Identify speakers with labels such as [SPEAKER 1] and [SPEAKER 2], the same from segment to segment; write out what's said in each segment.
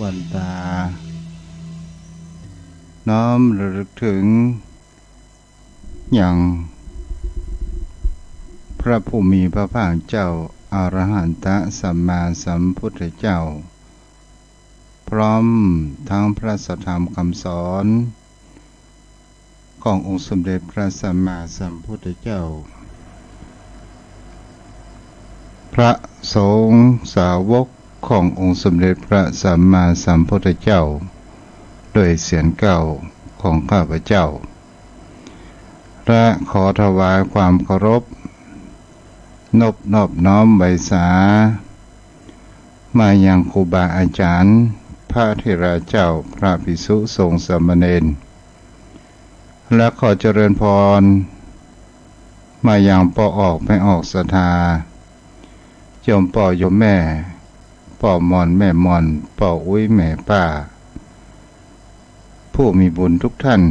[SPEAKER 1] วันตาน้อมระลึกถึงอย่างพระผู้มีพระภาคเจ้าอรหันตสัมมาสัมพุทธเจ้าพร้อมทั้งพระสัทธรรมคำสอนขององค์สมเด็จพระสัมมาสัมพุทธเจ้าพระสงฆ์สาวกขององค์สมเด็จพระสัมมาสัมพุทธเจ้าด้วยเสียงเก่าของข้าพเจ้าและขอถวายความเคารพนอบน้อมใบสามายังครูบาอาจารย์พระเถระเจ้าพระภิกษุสงฆ์สามเณรและขอเจริญพรมายังป่อออกไม่ออกศรัทธาโยมป่อโยมแม่ป่อมอนแม่มอนป่ออุ้ยแม่ป้าผู้มีบุญทุกท่าน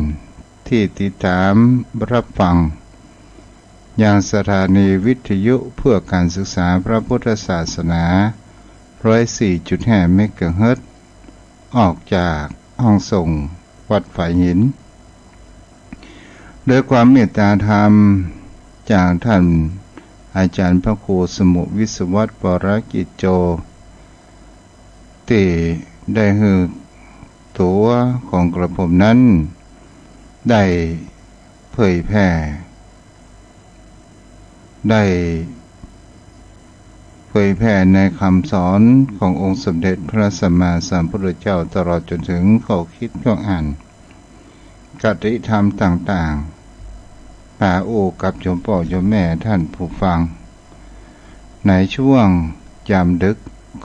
[SPEAKER 1] ที่ติดตามรับฟังอย่างสถานีวิทยุเพื่อการศึกษาพระพุทธศาสนา 104.5 เมกะเฮิรตซ์ออกจากห้องส่งวัดฝ่ายหินโดยความเมตตาธรรมจากท่านอาจารย์พระครูสมุวิศวัตร ปรกิจโจที่ได้หือตัวของกระผมนั้นได้เผยแพร่ในคำสอนขององค์สมเด็จพระสัมมาสัมพุทธเจ้าตลอดจนถึงข้อคิดข้ออ่านกติธรรมต่างๆป่าโอกับโยมพ่อโยมแม่ท่านผู้ฟังในช่วงยามดึก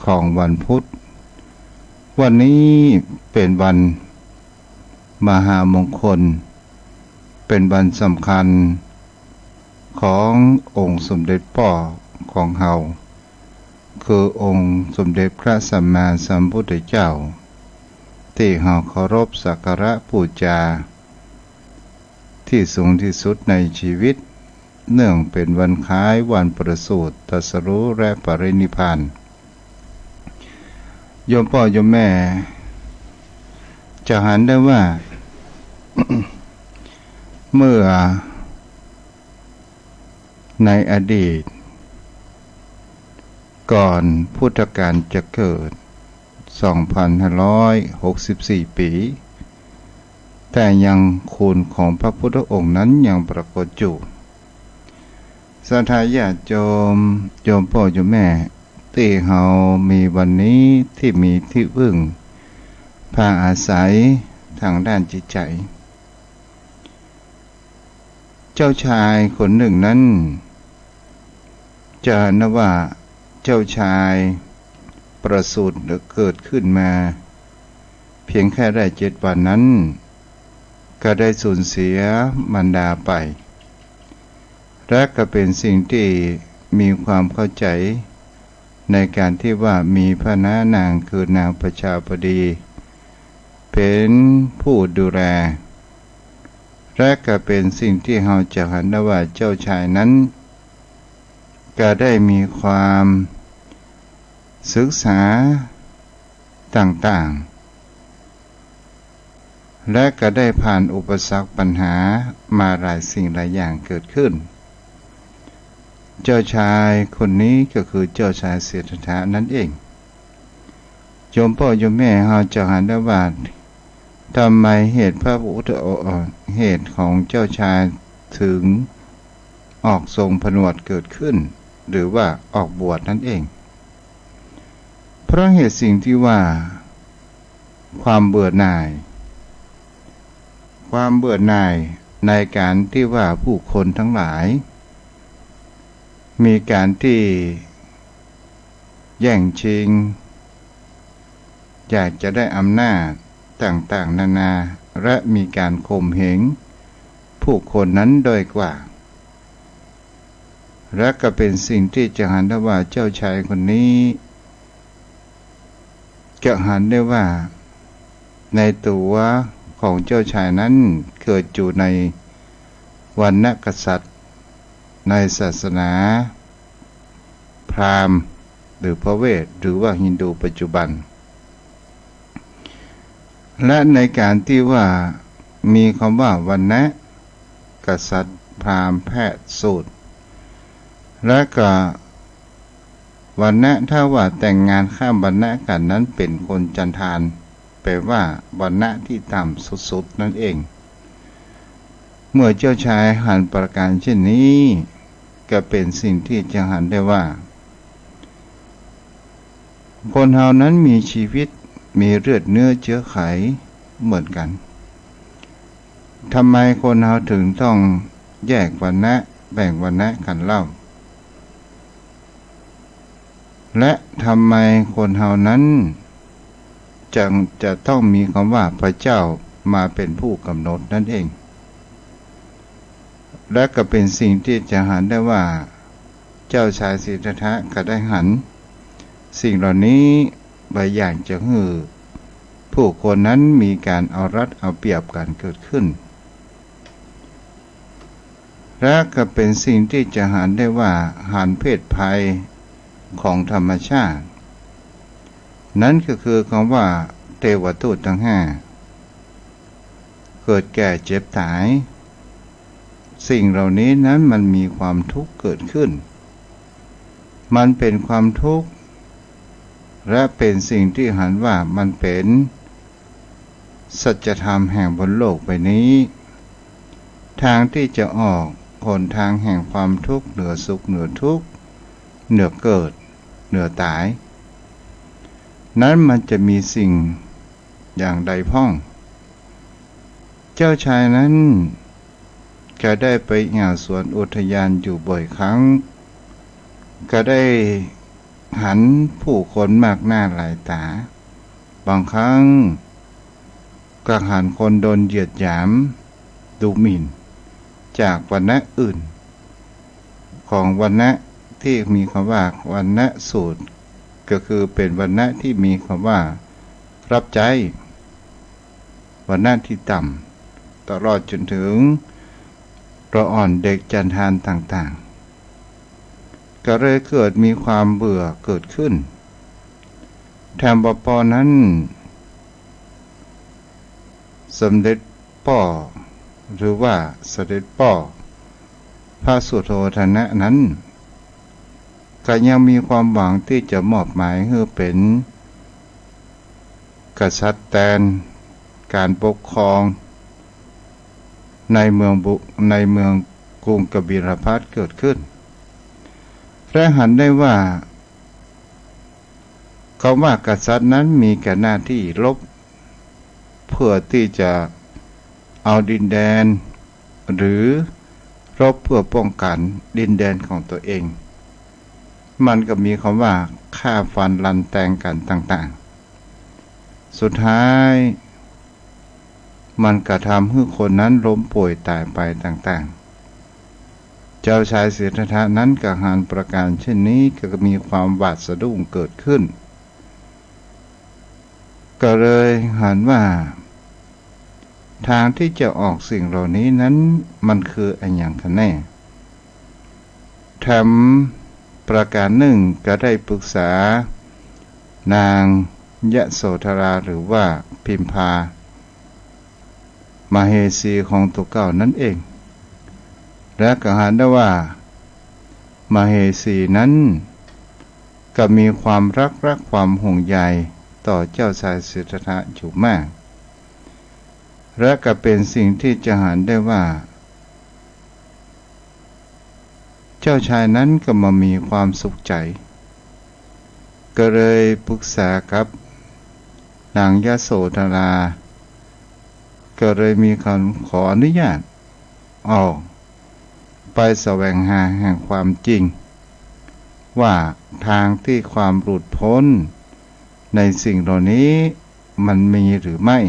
[SPEAKER 1] ของวันพุธวันนี้เป็นวันมหามงคลเป็นวันสำคัญขององค์สมเด็จพ่อของเฮาคือองค์สมเด็จพระสัมมาสัมพุทธเจ้าที่เฮาเคารพสักการะบูชาที่สูงที่สุดในชีวิตเนื่องเป็นวันคล้ายวันประสูติตรัสรู้และปรินิพพานโยมพ่อโยมแม่จะเห็นได้ว่า เมื่อในอดีตก่อนพุทธกาลจะเกิด 2,564 ปีแต่ยังคุณของพระพุทธองค์นั้นยังปรากฏอยู่ศรัทธาญาติโยมพ่อโยมแม่ที่เฮามีวันนี้ที่มีที่พึ่งพาอาศัยทางด้านจิตใจเจ้าชายคนหนึ่งนั้นจะนับว่าเจ้าชายประสูติเกิดขึ้นมาเพียงแค่ได้7 วันนั้นก็ได้สูญเสียมารดาไปและก็เป็นสิ่งที่มีความเข้าใจในการที่ว่ามีพระนางคือนางประชาบดีเป็นผู้ดูแลและก็เป็นสิ่งที่เราจะเห็นได้ว่าเจ้าชายนั้นก็ได้มีความศึกษาต่างๆและก็ได้ผ่านอุปสรรคปัญหามาหลายสิ่งหลายอย่างเกิดขึ้นเจ้าชายคนนี้ก็คือเจ้าชายสิทธัตถะนั่นเองโยมพ่อโยมแม่เราจะเห็นได้ว่าทำไมเหตุพระพุทธเหตุของเจ้าชายถึงออกทรงผนวดเกิดขึ้นหรือว่าออกบวชนั่นเองเพราะเหตุสิ่งที่ว่าความเบื่อหน่ายในการที่ว่าผู้คนทั้งหลายมีการที่แย่งชิงอยากจะได้อำนาจต่างๆนานาและมีการข่มเหงผู้คนนั้นโดยกว่าและก็เป็นสิ่งที่จะหันได้ว่าเจ้าชายคนนี้จะหันได้ว่าในตัวของเจ้าชายนั้นเกิดอยู่ในวรรณกษัตริย์ในศาสนาพราหมณ์หรือพระเวทหรือว่าฮินดูปัจจุบัน และในการที่ว่ามีคำว่าวรรณะกษัตริย์พราหมณ์แพทย์สูตรและก็วรรณะถ้าว่าแต่งงานข้ามวรรณะกันนั้นเป็นคนจันทานแปลว่าวรรณะที่ต่ำสุดๆนั่นเองเมื่อเจ้าชายหันประการเช่นนี้ก็เป็นสิ่งที่จะหันได้ว่าคนเฮานั้นมีชีวิตมีเลือดเนื้อเชื้อไขเหมือนกันทำไมคนเฮาถึงต้องแยกวรรณะแบ่งวรรณะกันเล่าและทำไมคนเฮานั้นจะต้องมีคำว่าพระเจ้ามาเป็นผู้กำหนดนั่นเองและก็เป็นสิ่งที่จะหันได้ว่าเจ้าชายสิทธัตถะก็ได้หันสิ่งเหล่านี้บางอย่างจะคือผู้คนนั้นมีการเอารัดเอาเปรียบกันเกิดขึ้นและก็เป็นสิ่งที่จะหันได้ว่าหันเพศภัยของธรรมชาตินั้นก็คือคำว่าเทวทูตทั้งห้าเกิดแก่เจ็บตายสิ่งเหล่านี้นั้นมันมีความทุกข์เกิดขึ้นมันเป็นความทุกข์และเป็นสิ่งที่หันว่ามันเป็นสัจธรรมแห่งบนโลกใบนี้ทางที่จะออกหนทางแห่งความทุกข์เหนือสุขเหนือทุกข์เหนือเกิดเหนือตายนั้นมันจะมีสิ่งอย่างใดพ้องเจ้าชายนั้นก็ได้ไปหาสวนอุทยานอยู่บ่อยครั้งก็ได้หันผู้คนมากหน้าหลายตาบางครั้งก็หันคนโดนเหยียดหยามดูหมิ่นจากวรรณะอื่นของวรรณะที่มีคำว่าวรรณะสูตรก็คือเป็นวรรณะที่มีคำว่ารับใจวรรณะที่ต่ำตลอดจนถึงตัวอ่อนเด็กจันทานต่างๆก็เลยเกิดมีความเบื่อเกิดขึ้นแถมปอนั้นสมเด็จพ่อหรือว่าเสด็จพ่อพระสุโธทนะนั้นก็ยังมีความหวังที่จะมอบหมายให้เป็นกษัตริย์แทนการปกครองในเมืองกรุงกบิลพัสเกิดขึ้นและหันได้ว่าคำว่ากษัตริย์นั้นมีแก่หน้าที่รบเพื่อที่จะเอาดินแดนหรือรบเพื่อป้องกันดินแดนของตัวเองมันก็มีคำว่าฆ่าฟันรันแตงกันต่างๆสุดท้ายมันกระทำให้คนนั้นล้มป่วยตายไปต่างๆเจ้าชายสิทธัตถะนั้นก็หันประการเช่นนี้ก็มีความหวาดสะดุ้งเกิดขึ้นก็เลยหันว่าทางที่จะออกสิ่งเหล่านี้นั้นมันคืออะไรอย่างกันแน่ทำประการหนึ่งก็ได้ปรึกษานางยโสธราหรือว่าพิมพามาเหสีของตัวเก่านั่นเองและก็หันได้ว่ามาเหสีนั้นก็มีความรักความห่วงใยต่อเจ้าชายสิทธัตถะอยู่มากและก็เป็นสิ่งที่จะหันได้ว่าเจ้าชายนั้นก็มามีความสุขใจก็เลยปรึกษากับนางยโสธราก็เลยมีคำขออนุญาตออกไปแสวงหาแห่งความจริงว่าทางที่ความหลุดพ้นในสิ่งเหล่านี้มันมีหรือไม่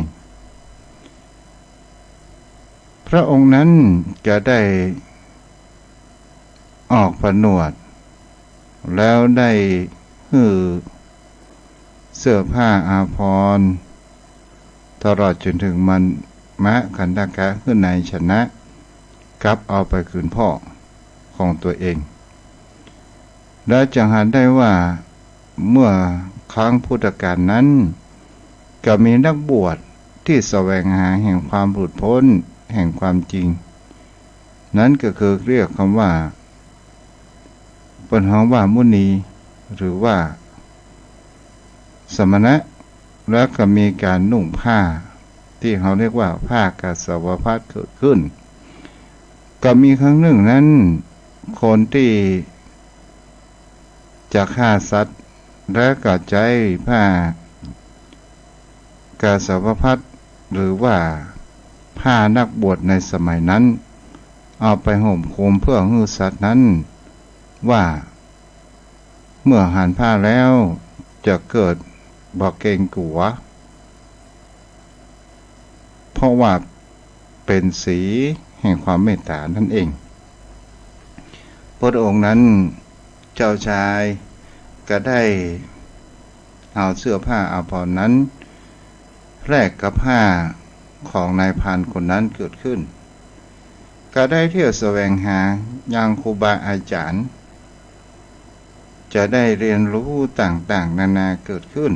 [SPEAKER 1] พระองค์นั้นจะได้ออกผนวดแล้วได้เสื้อผ้าอาภรณ์ตลอดจนถึงมันมะขันธกะขึ้นในชนะกลับเอาไปคืนพ่อของตัวเองและจะหันได้ว่าเมื่อครั้งพุทธกาลนั้นก็มีนักบวช ที่แสวงหาแห่งความหลุดพ้นแห่งความจริงนั้นก็คือเรียกคำว่าเป็นห้องว่ามุนีหรือว่าสมณะแล้วก็มีการนุ่งผ้าที่เขาเรียกว่าผ้ากาสาวพัสเกิดขึ้นก็มีครั้งหนึ่งนั้นคนที่จะฆ่าสัตว์และก็ใช้ผ้ากาสาวพัสหรือว่าผ้านักบวชในสมัยนั้นเอาไปห่มโคมเพื่อให้สัตว์นั้นว่าเมื่อหันผ้าแล้วจะเกิดบ่เกรงกลัวเพราะว่าเป็นสีแห่งความเมตตานั่นเองพระองค์นั้นเจ้าชายก็ได้เอาเสื้อผ้าอาภรณ์นั้นแลกกับผ้าของนายพรานคนนั้นเกิดขึ้นก็ได้เที่ยวแสวงหายังครูบาอาจารย์จะได้เรียนรู้ต่างๆนานาเกิดขึ้น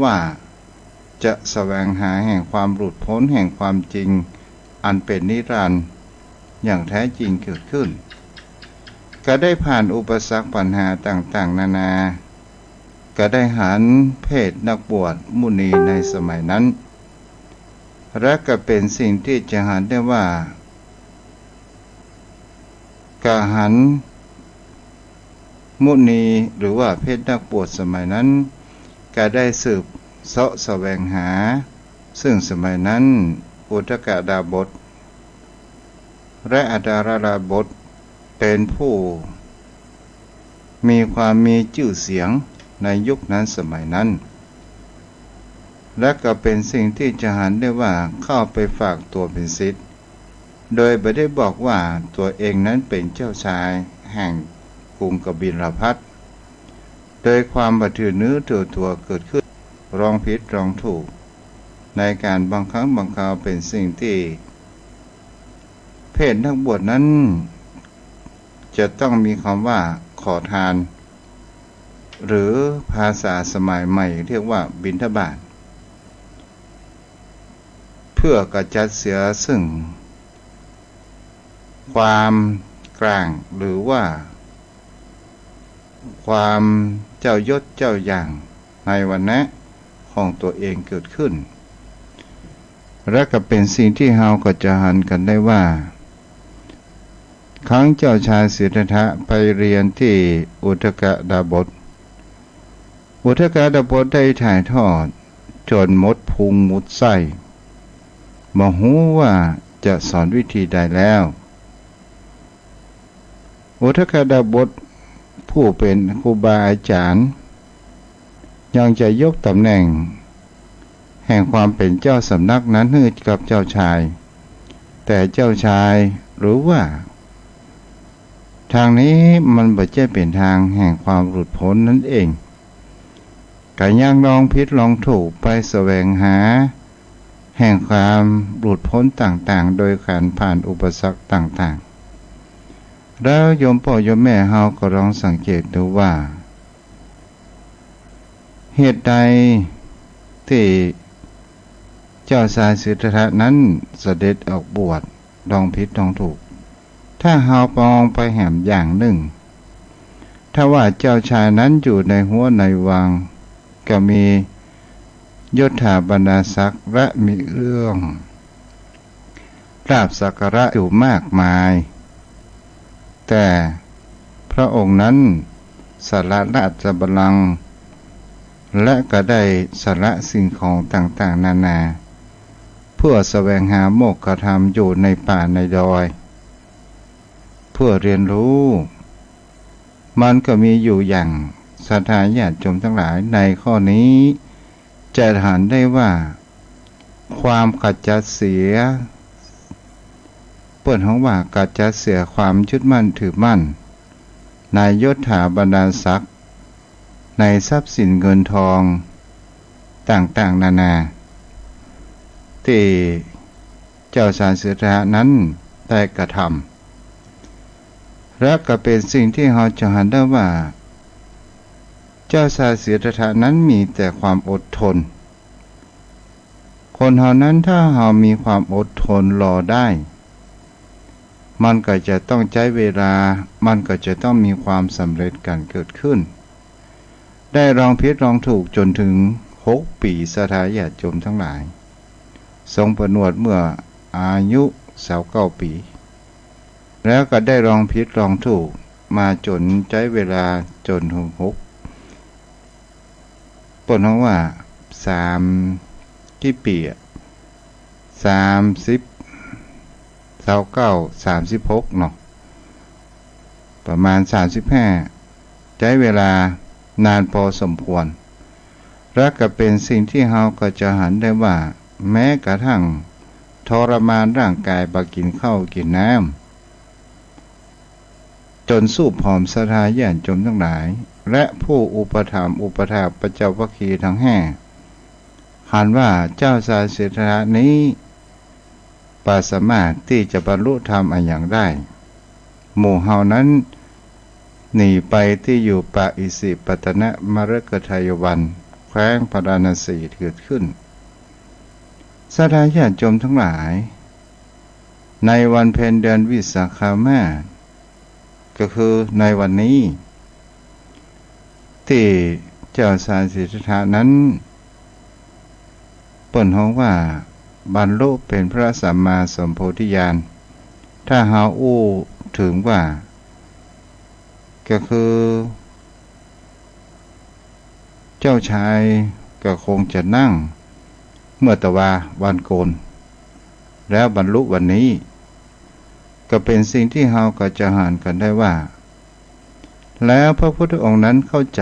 [SPEAKER 1] ว่าจะแสวงหาแห่งความหลุดพ้นแห่งความจริงอันเป็นนิรันดร์อย่างแท้จริงเกิดขึ้นก็ได้ผ่านอุปสรรคปัญหาต่างๆนานาก็ได้หันเพศนักบวชมุนีในสมัยนั้นและก็เป็นสิ่งที่จะหันได้ว่ากาหันมุนีหรือว่าเพศนักบวชสมัยนั้นก็ได้สืบเสาะแสวงหาซึ่งสมัยนั้นอุทกดาบทและอดาราดาบทเป็นผู้มีความมีชื่อเสียงในยุคนั้นสมัยนั้นและก็เป็นสิ่งที่จะหันได้ว่าเข้าไปฝากตัวเป็นศิษย์โดยไม่ได้บอกว่าตัวเองนั้นเป็นเจ้าชายแห่งกรุงกบิลพัสดุโดยความบัถือเนื้อถือตัวเกิดขึ้นรองผิดรองถูกในการบางครั้งบางคราวเป็นสิ่งที่เพศนักบวชนั้นจะต้องมีคำว่าขอทานหรือภาษาสมัยใหม่เรียกว่าบิณฑบาตเพื่อกระจัดเสียซึ่งความกลางหรือว่าความเจ้ายศเจ้าอย่างในวรรณะของตัวเองเกิดขึ้นและก็เป็นสิ่งที่เราก็จะหันกันได้ว่าครั้งเจ้าชายสิทธัตถะไปเรียนที่อุทกดาบทอุทกดาบทได้ถ่ายทอดจนมดพุงมุดไส้บ่ฮู้ว่าจะสอนวิธีใดแล้วอุทกดาบทผู้เป็นครูบาอาจารย์ยังจะยกตำแหน่งแห่งความเป็นเจ้าสำนักนั้นให้กับเจ้าชายแต่เจ้าชายรู้ว่าทางนี้มันบ่ใช่เป็นทางแห่งความหลุดพ้นนั่นเองก็ยังลองผิดลองถูกไปแสวงหาแห่งความหลุดพ้นต่างๆโดยการผ่านอุปสรรคต่างๆแล้วโยมพ่อโยมแม่เฮาก็ลองสังเกตดูว่าเหตุใดที่เจ้าชายสิทธัตถะนั้นเสด็จออกบวชลองผิดลองถูกถ้าเฮามองไปแหมอย่างหนึ่งถ้าว่าเจ้าชายนั้นอยู่ในหัวในวังก็มียศถาบรรดาศักดิ์และมีเรื่องลาภสักการะอยู่มากมายแต่พระองค์นั้นสละราชบัลลังก์และก็ได้สละสิ่งของต่างๆนานาเพื่อแสวงหาโมกขธรรมอยู่ในป่าในดอยเพื่อเรียนรู้มันก็มีอยู่อย่างศรัทธาญาติโยมทั้งหลายในข้อนี้จะเห็นได้ว่าความขจัดเสียเปิดห้องว่าขจัดเสียความยึดมั่นถือมั่นในยศถาบรรดาศักดิ์ในทรัพย์สินเงินทองต่างๆนานาที่เจ้าชายสิทธัตถะนั้นได้กระทำและก็เป็นสิ่งที่เราจะเห็นได้ว่าเจ้าชายสิทธัตถะนั้นมีแต่ความอดทน คนเฮานั้นถ้าเฮามีความอดทนรอได้มันก็จะต้องใช้เวลามันก็จะต้องมีความสำเร็จกันเกิดขึ้นได้ลองผิดลองถูกจนถึง6 ปีสถาญาติโยมทั้งหลายทรงประนวดเมื่ออายุ29 ปีแล้วก็ได้ลองผิดลองถูกมาจนใช้เวลาจนถึง6ต้นของว่ากี่ปี36เนาะประมาณ35ใช้เวลานานพอสมควรและก็เป็นสิ่งที่เราก็จะหันได้ว่าแม้กระทั่งทรมานร่างกายบ่กินข้าวกินน้ำจนสู้ผอมสถาญาติโยมทั้งหลายและผู้อุปถัมภ์อุปถากพระเจ้าพระคีทั้งแห่หันว่าเจ้าสายสิทธะนี้สามารถที่จะบรรลุธรรมอันอย่างได้หมู่เฮานั้นหนีไปที่อยู่ป่าอิสิปตนะมฤคทายวันแคว้นพาราณสีเกิดขึ้นสถาญาติโยมทั้งหลายในวันเพ็ญเดือนวิสาขมาสก็คือในวันนี้ที่เจ้าสายสิทธัตถะนั้นเปิ้นฮ้องว่าบรรลุเป็นพระสัมมาสัมโพธิญาณถ้าเฮาอู้ถึงว่าก็คือเจ้าชายก็คงจะนั่งเมื่อตะวาวันโกนแล้วบรรลุวันนี้ก็เป็นสิ่งที่เฮาก็จะหานกันได้ว่าแล้วพระพุทธองค์นั้นเข้าใจ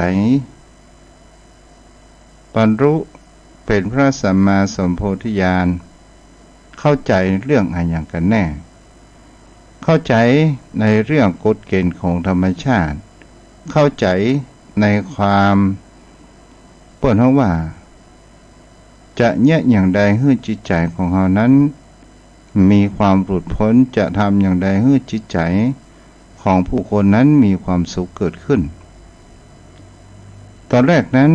[SPEAKER 1] บรรลุเป็นพระสัมมาสัมโพธิญาณเข้าใจเรื่องอะไรอย่างกันแน่เข้าใจในเรื่องกฎเกณฑ์ของธรรมชาติเข้าใจในความเปิดเขาว่าจะแยกอย่างใดให้จิตใจของเขานั้นมีความหลุดพ้นจะทำอย่างใดให้จิตใจของผู้คนนั้นมีความสุขเกิดขึ้นตอนแรกนั้น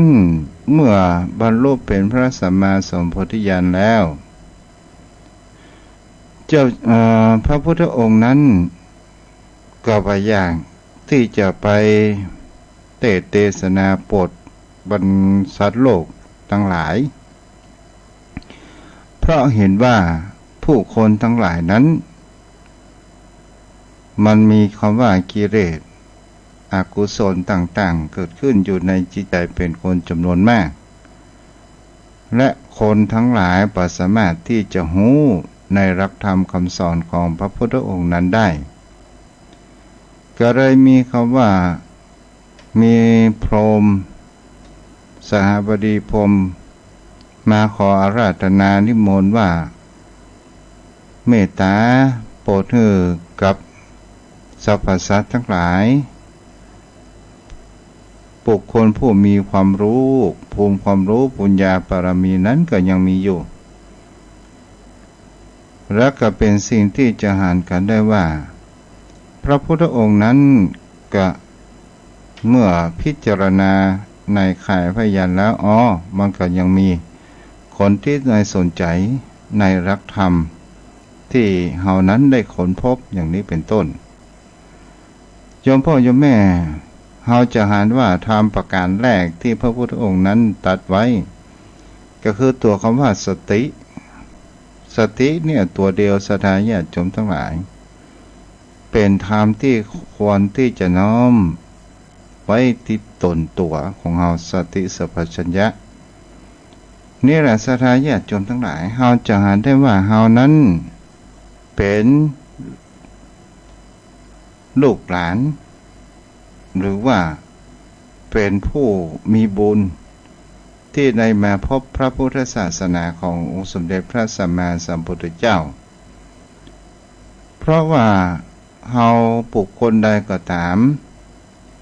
[SPEAKER 1] เมื่อบรรลุเป็นพระสัมมาสัมโพธิญาณแล้วเจ้าพระพุทธองค์นั้นก็พยายามที่จะไปเทศนาโปรดบรรสัตว์โลกทั้งหลายเพราะเห็นว่าผู้คนทั้งหลายนั้นมันมีคำว่ากิเลสอกุศลต่างๆเกิดขึ้นอยู่ในจิตใจเป็นคนจำนวนมากและคนทั้งหลายบ่สามารถที่จะรู้ในหลักธรรมคำสอนของพระพุทธองค์นั้นได้ก็เลยมีคำว่ามีพรหมสหบดีพรหมมาขออาราธนานิมนต์ว่าเมตตาโปรดให้กับสรรพสัตว์ทั้งหลายบุคคลผู้มีความรู้ภูมิความรู้ปุญญาบารมีนั้นก็ยังมีอยู่และก็เป็นสิ่งที่จะหานกันได้ว่าพระพุทธองค์นั้นก็เมื่อพิจารณาในข่ายพยานแล้วมันก็ยังมีคนที่ในสนใจในหลักธรรมที่เฮานั้นได้ค้นพบอย่างนี้เป็นต้นโยมพ่อโยมแม่เฮาจะหานว่าธรรมประการแรกที่พระพุทธองค์นั้นตรัสไว้ก็คือตัวคำว่าสติเนี่ยตัวเดียวสถาญาติโยมทั้งหลายเป็นธรรมที่ควรที่จะน้อมไว้ที่ตนตัวของเฮาสติสัพพัญญะนี่แหละสถาญาติโยมทั้งหลายเฮาจะหาได้ว่าเฮานั้นเป็นลูกหลานหรือว่าเป็นผู้มีบุญที่ได้มาพบพระพุทธศาสนาขององค์สมเด็จพระสัมมาสัมพุทธเจ้าเพราะว่าเฮาบุคคลใดก็ตาม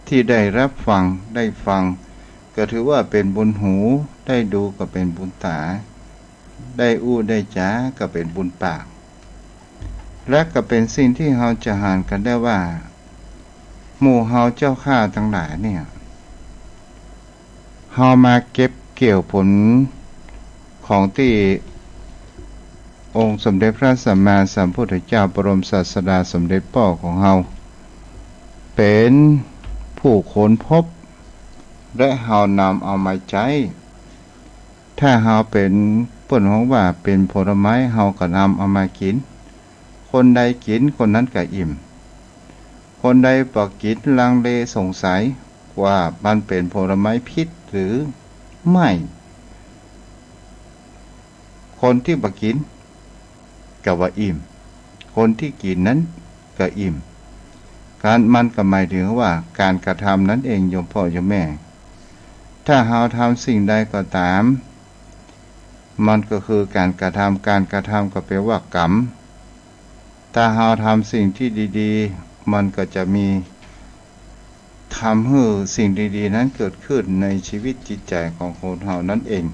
[SPEAKER 1] ที่ได้รับฟังได้ฟังก็ถือว่าเป็นบุญหูได้ดูก็เป็นบุญตาได้อู้ได้จ้าก็เป็นบุญปากและก็เป็นสิ่งที่เฮาจะหานกันได้ว่าหมู่เฮาเจ้าข้าทั้งหลายเนี่ยเฮามาเก็บเกี่ยวผลของที่ องค์สมเด็จพระสัมมาสัมพุทธเจ้าบรมศาสดาสมเด็จพ่อของเฮาเป็นผู้ค้นพบและเฮานำเอามาใช้ถ้าเฮาเป็นเปิ้นของว่าเป็นผลไม้เฮาก็นำเอามากินคนใดกินคนนั้นก็อิ่มคนใดบ่กินลังเลสงสัยว่ามันเป็นผลไม้พิษหรือไม่คนที่บ่กินก็ว่าอิ่มคนที่กินนั้นก็อิ่มการมันก็หมายถึงว่าการกระทำนั้นเองโยมพ่อโยมแม่ถ้าเราทำสิ่งใดก็ตามมันก็คือการกระทำก็แปลว่ากรรมถ้าเราทำสิ่งที่ดีๆมันก็จะมีทำให้สิ่งดีๆนั้นเกิดขึ้นในชีวิตจิตใจของคนเรานั่นเอง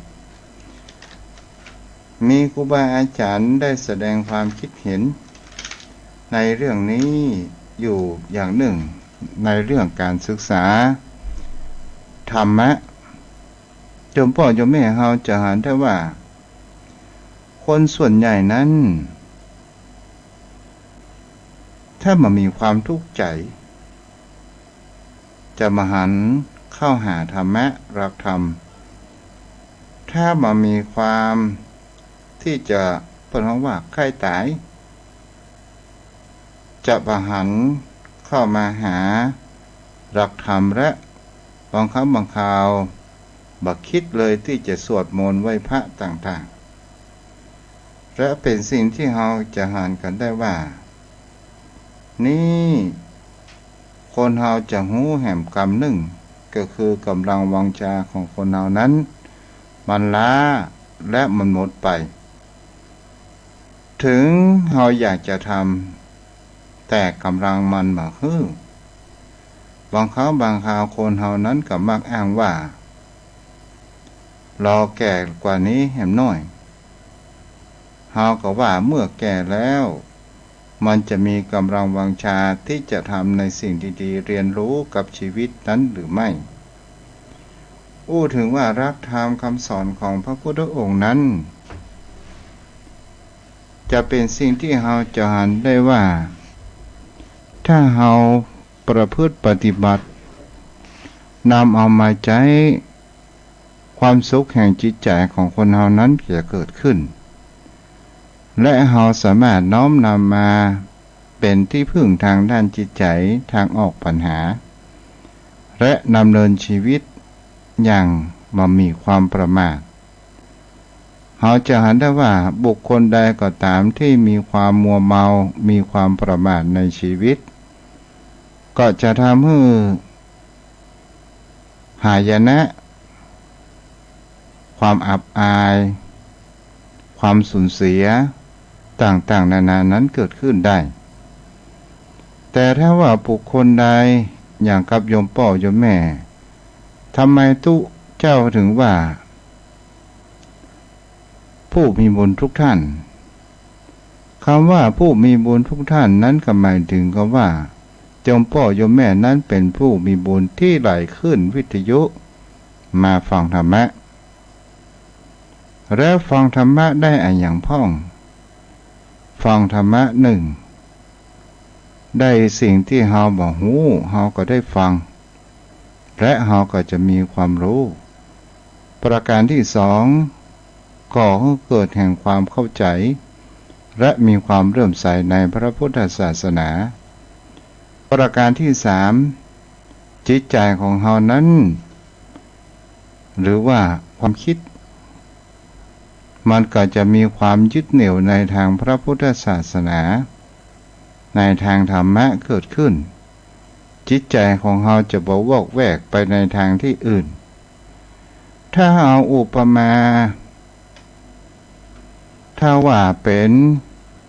[SPEAKER 1] มีครูบาอาจารย์ได้แสดงความคิดเห็นในเรื่องนี้อยู่อย่างหนึ่งในเรื่องการศึกษาธรรมะโยมพ่อโยมแม่เราจะเห็นได้ว่าคนส่วนใหญ่นั้นถ้ามามีความทุกข์ใจจะมาหันเข้าหาธรรมะรักธรรมถ้ามามีความที่จะเป็นคำว่าใกล้ตายจะมาหันเข้ามาหารักธรรมและบางครั้งบางคราวบักคิดเลยที่จะสวดมนต์ไหว้พระต่างๆและเป็นสิ่งที่เราจะหันกันได้ว่านี่คนเราจะหูแห่มกรรมหนึ่งก็คือกำลังวังชาของคนเรานั้นมันล้าและมันหมดไปถึงเราอยากจะทำแต่กำลังมันบ่ฮึ่มบางครั้งบางคราวคนเรานั้นก็มักอ้างว่ารอแก่กว่านี้แห่มน้อยเราก็ว่าเมื่อแก่แล้วมันจะมีกำลังวังชาที่จะทำในสิ่งดีๆเรียนรู้กับชีวิตนั้นหรือไม่ถึงว่ารักธรรมคำสอนของพระพุทธองค์นั้นจะเป็นสิ่งที่เราจะเห็นได้ว่าถ้าเราประพฤติปฏิบัตินำเอามาใช้ความสุขแห่งจิตใจของคนเรานั้นจะเกิดขึ้นและเราสามารถน้อมนำมาเป็นที่พึ่งทางด้านจิตใจทางออกปัญหาและดำเนินชีวิตอย่างบ่มีความประมาทเราจะเห็นได้ว่าบุคคลใดก็ตามที่มีความมัวเมามีความประมาทในชีวิตก็จะทำให้หายนะความอับอายความสูญเสียต่างๆนานานั้นเกิดขึ้นได้แต่ถ้าว่าบุคคลใดอย่างกับโยมพ่อโยมแม่ทำไมตุเจ้าถึงว่าผู้มีบุญทุกท่านคำว่าผู้มีบุญทุกท่านนั้นก็หมายถึงคำว่าโยมพ่อโยมแม่นั้นเป็นผู้มีบุญที่ไหลขึ้นวิทยุมาฟังธรรมะและฟังธรรมะได้อย่างพ่องฟังธรรมะหนึ่งได้สิ่งที่เฮาบ่ฮู้เฮาก็ได้ฟังและเฮาก็จะมีความรู้ประการที่สองก่อให้เกิดแห่งความเข้าใจและมีความเลื่อมใสในพระพุทธศาสนาประการที่สามจิตใจของเฮานั้นหรือว่าความคิดมันก็จะมีความยึดเหนี่ยวในทางพระพุทธศาสนาในทางธรรมะเกิดขึ้นจิตใจของเราจะบ่วอกแวกไปในทางที่อื่นถ้าเอาอุปมาถ้าว่าเป็น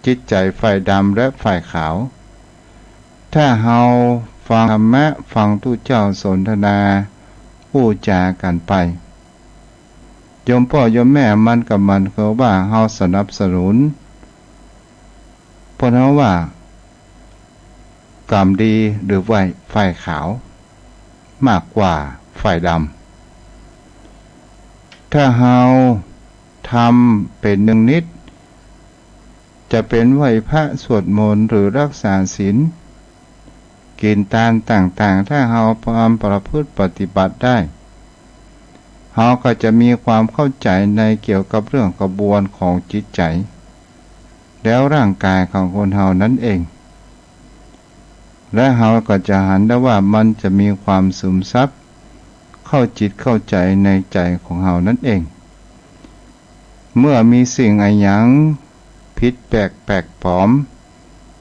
[SPEAKER 1] จิตใจฝ่ายดำและฝ่ายขาวถ้าเราฟังธรรมะฟังตู้เจ้าสนทนาพูดจากันไปโยมพ่อโยมแม่มันกับมันเขาว่าเฮาสนับสนุนเพราะเขาว่ากรรมดีหรือฝ่ายขาวมากกว่าฝ่ายดำถ้าเฮาทำเป็นหนึ่งนิด จะเป็นไหว้พระสวดมนต์หรือรักษาศีลกินทานต่างๆถ้าเราพร้อมประพฤติปฏิบัติได้เราก็จะมีความเข้าใจในเกี่ยวกับเรื่องกระบวนของจิตใจแล้วร่างกายของคนเรานั้นเองและเราก็จะหันได้ว่ามันจะมีความซึมซับเข้าจิตเข้าใจในใจของเรานั่นเองเมื่อมีสิ่งอะไรอย่างผิดแปลกปลอม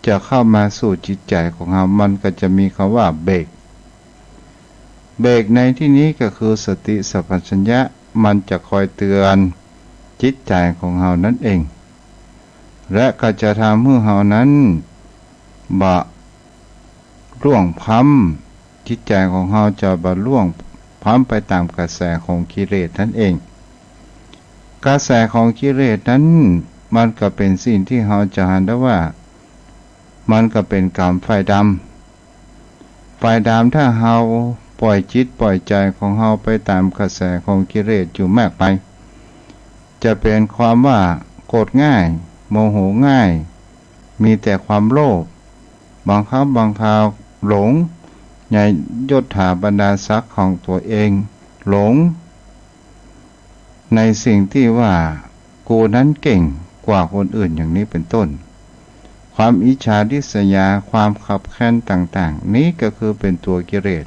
[SPEAKER 1] จะเข้ามาสู่จิตใจของเรามันก็จะมีคำว่าเบรกในที่นี้ก็คือสติสัมปชัญญะมันจะคอยเตือนจิตใจของเรานั่นเองและก็จะทำให้เรานั้นร่วงพ้ำจิตใจของเราจะร่วงพ้ำไปตามกระแสของกิเลสนั่นเองกระแสของกิเลสนั้นมันก็เป็นสิ่งที่เราจะเห็นได้ว่ามันก็เป็นกรรมไฟดำถ้าเราปล่อยจิตปล่อยใจของเราไปตามกระแสของกิเลสอยู่มากไปจะเป็นความว่าโกรธง่ายโมโหง่ายมีแต่ความโลภบางครั้งบางคราวหลงในยศถาบรรดาศักดิ์ของตัวเองหลงในสิ่งที่ว่ากูนั้นเก่งกว่าคนอื่นอย่างนี้เป็นต้นความอิจฉาริษยาความขับแค้นต่างๆนี้ก็คือเป็นตัวกิเลส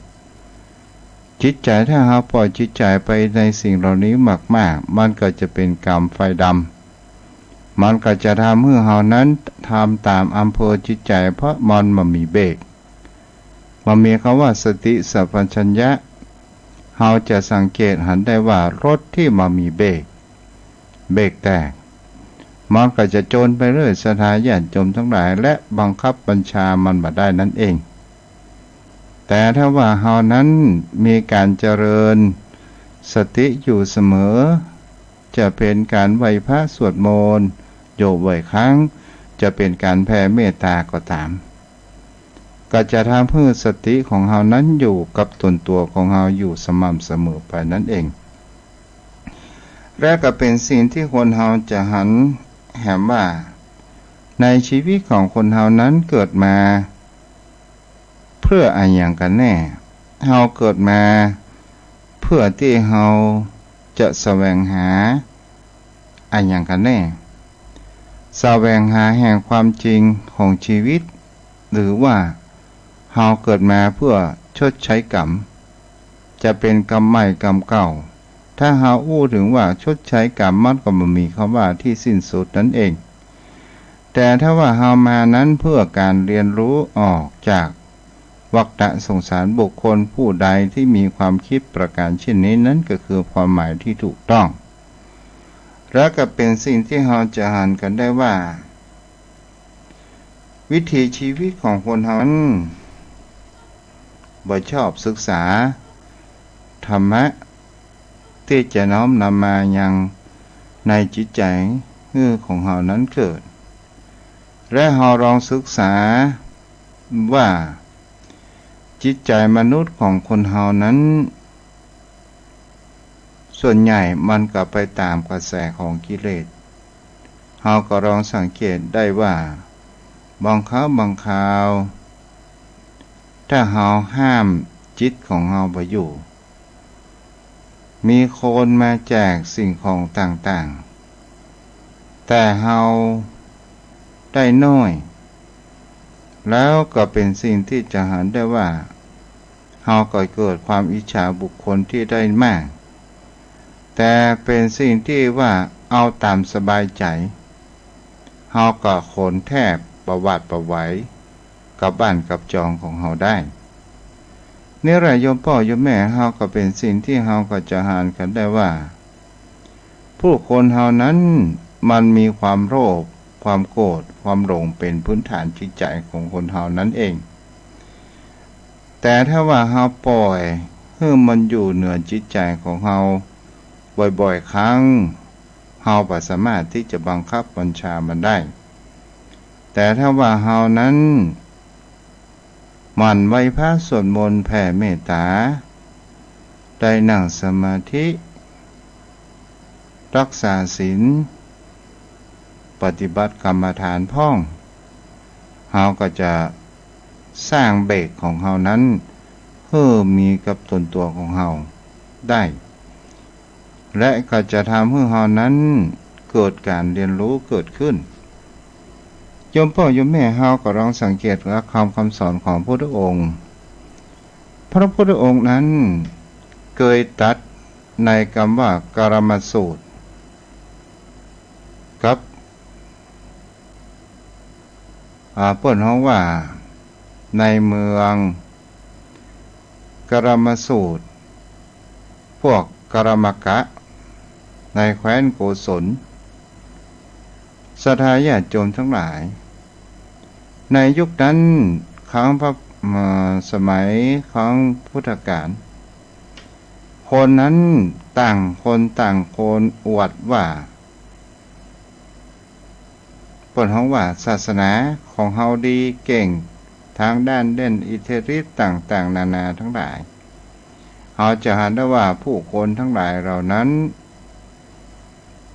[SPEAKER 1] จิตใจถ้าเราปล่อยจิตใจไปในสิ่งเหล่านี้มากๆมันก็จะเป็นกรรมไฟดำมันก็จะทำให้เรานั้นทำตามอำเภอจิตใจเพราะมันมีเบรกมันมีคำว่าสติสัมปชัญญะเราจะสังเกตเห็นได้ว่ารถที่มีเบรกแตกมันก็จะโจรไปเรื่อยสถาญาติโยมทั้งหลายและบังคับบัญชามันบ่ได้นั่นเองแต่ถ้าว่าเฮานั้นมีการเจริญสติอยู่เสมอจะเป็นการไหว้พระสวดมนต์โยบไหว้ครั้งจะเป็นการแผ่เมตตาก็ตามก็จะทำให้สติของเฮานั้นอยู่กับตนตัวของเฮาอยู่สม่ำเสมอไปนั่นเองและก็เป็นสิ่งที่คนเฮาจะหันแหมว่าในชีวิตของคนเฮานั้นเกิดมาเพื่ออะไรอย่างกันแน่เฮาเกิดมาเพื่อที่เฮาจะแสวงหาอะไรอย่างกันแน่แสวงหาแห่งความจริงของชีวิตหรือว่าเฮาเกิดมาเพื่อชดใช้กรรมจะเป็นกรรมใหม่กรรมเก่าถ้าเฮาอู้ถึงว่าชดใช้กรรมมันก็บ่มีคำว่าที่สิ้นสุดนั่นเองแต่ถ้าว่าเฮามานั้นเพื่อการเรียนรู้ออกจากวัฏฏะสงสารบุคคลผู้ใดที่มีความคิดประการเช่นนี้นั้นก็คือความหมายที่ถูกต้องและก็เป็นสิ่งที่เราจะหันกันได้ว่าวิถีชีวิตของคนเรานั้นบ่ชอบศึกษาธรรมะที่จะน้อมนำมายังในจิตใจของเรานั้นเกิดและเราลองศึกษาว่าจิตใจมนุษย์ของคนเรานั้นส่วนใหญ่มันก็ไปตามกระแสของกิเลสเราก็ลองสังเกตได้ว่าบางครั้งบางคราวถ้าเราห้ามจิตของเราไว้อยู่มีคนมาแจกสิ่งของต่างๆแต่เราได้น้อยแล้วก็เป็นสิ่งที่จะเห็นได้ว่าเราก็เกิดความอิจฉาบุคคลที่ได้มากแต่เป็นสิ่งที่ว่าเอาตามสบายใจเราก็ขนแทบประวัติประไว้กับบ้านกับจองของเราได้นี่แหละโยมพ่อโยมแม่เราก็เป็นสิ่งที่เราก็จะเห็นกันได้ว่าผู้คนเรานั้นมันมีความโลภความโกรธความหลงเป็นพื้นฐานจิตใจของคนเรานั้นเองแต่ถ้าว่าเราปล่อยให้มันอยู่เหนือจิตใจของเราบ่อยๆครั้งเราบ่สามารถที่จะบังคับบัญชามันได้แต่ถ้าว่าเรานั้นหมั่นไหว้พระสวดมนต์แผ่เมตตาได้นั่งสมาธิรักษาศีล ปฏิบัติกรรมฐานพ่องเฮาก็จะสร้างเบรกของเฮานั้นเพื่อมีกับตนตัวของเฮาได้และก็จะทำให้เฮานั้นเกิดการเรียนรู้เกิดขึ้นโยมพ่อโยมแม่เฮาก็ลองสังเกตว่าคำสอนของพระพุทธองค์พระพุทธองค์นั้นเคยตรัสในคำว่ากรรมสูตรกับเปิ้นฮ้องว่าในเมืองกรรมสูตรพวกกรรมกะในแคว้นโกศลศรัทธาญาติโยมทั้งหลายในยุคนั้นครั้งพระสมัยของพุทธกาลคนนั้นต่างคนต่างคนอวดว่าเปิ้นฮ้องว่าศาสนาของเฮาดีเก่งทางด้านเด่นอิทธิฤทธิ์ต่างๆนานาทั้งหลายเฮาจะเห็นได้ว่าผู้คนทั้งหลายเหล่านั้น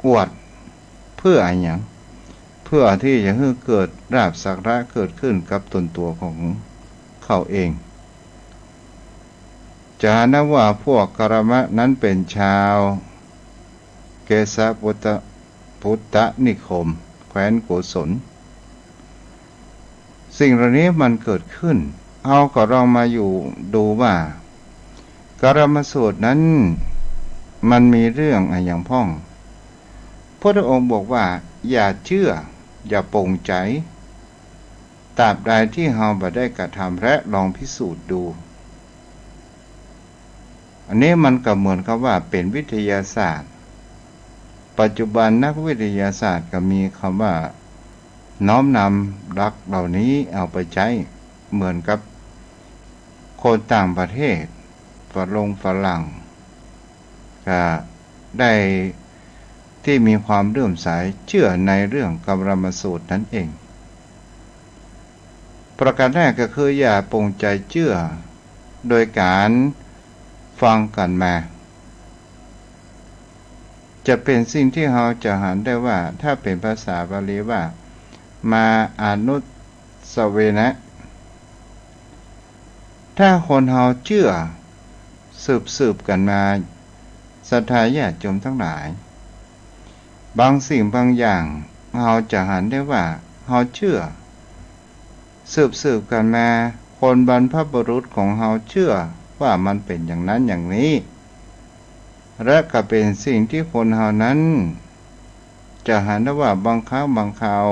[SPEAKER 1] อวดเพื่ออะไรหยังเพื่อที่จะให้เกิดลาภสักการะเกิดขึ้นกับตนตัวของเขาเองจะเห็นได้ว่าพวกกรมะนั้นเป็นชาวเกสาพุทธนิคมแคว้นโกศลสิ่งเหล่านี้มันเกิดขึ้นเอาก็ลองมาอยู่ดูว่ากรรมสูตรนั้นมันมีเรื่องอะไรอย่างพ้องพระองค์บอกว่าอย่าเชื่ออย่าปงใจตราบใดที่เราบ่ได้กระทำและลองพิสูจน์ดูอันนี้มันก็เหมือนกับว่าเป็นวิทยาศาสตร์ปัจจุบันนักวิทยาศาสตร์ก็มีคำว่าน้อมนำหลักเหล่านี้เอาไปใช้เหมือนกับคนต่างประเทศฝรั่งก็ได้ที่มีความเลื่อมใสเชื่อในเรื่องกรรมสูตรนั้นเองประการแรกก็คืออย่าปงใจเชื่อโดยการฟังกันมาจะเป็นสิ่งที่เราจะเห็นได้ว่าถ้าเป็นภาษาบาลีว่ามาอนุสเวนะถ้าคนเราเชื่อสืบกันมาศรัทธาญาติโยมทั้งหลายบางสิ่งบางอย่างเราจะเห็นได้ว่าเราเชื่อสืบกันมาคนบรรพบุรุษของเราเชื่อว่ามันเป็นอย่างนั้นอย่างนี้และก็เป็นสิ่งที่คนเรานั้นจะเห็นได้ว่าบางครั้งบางคราว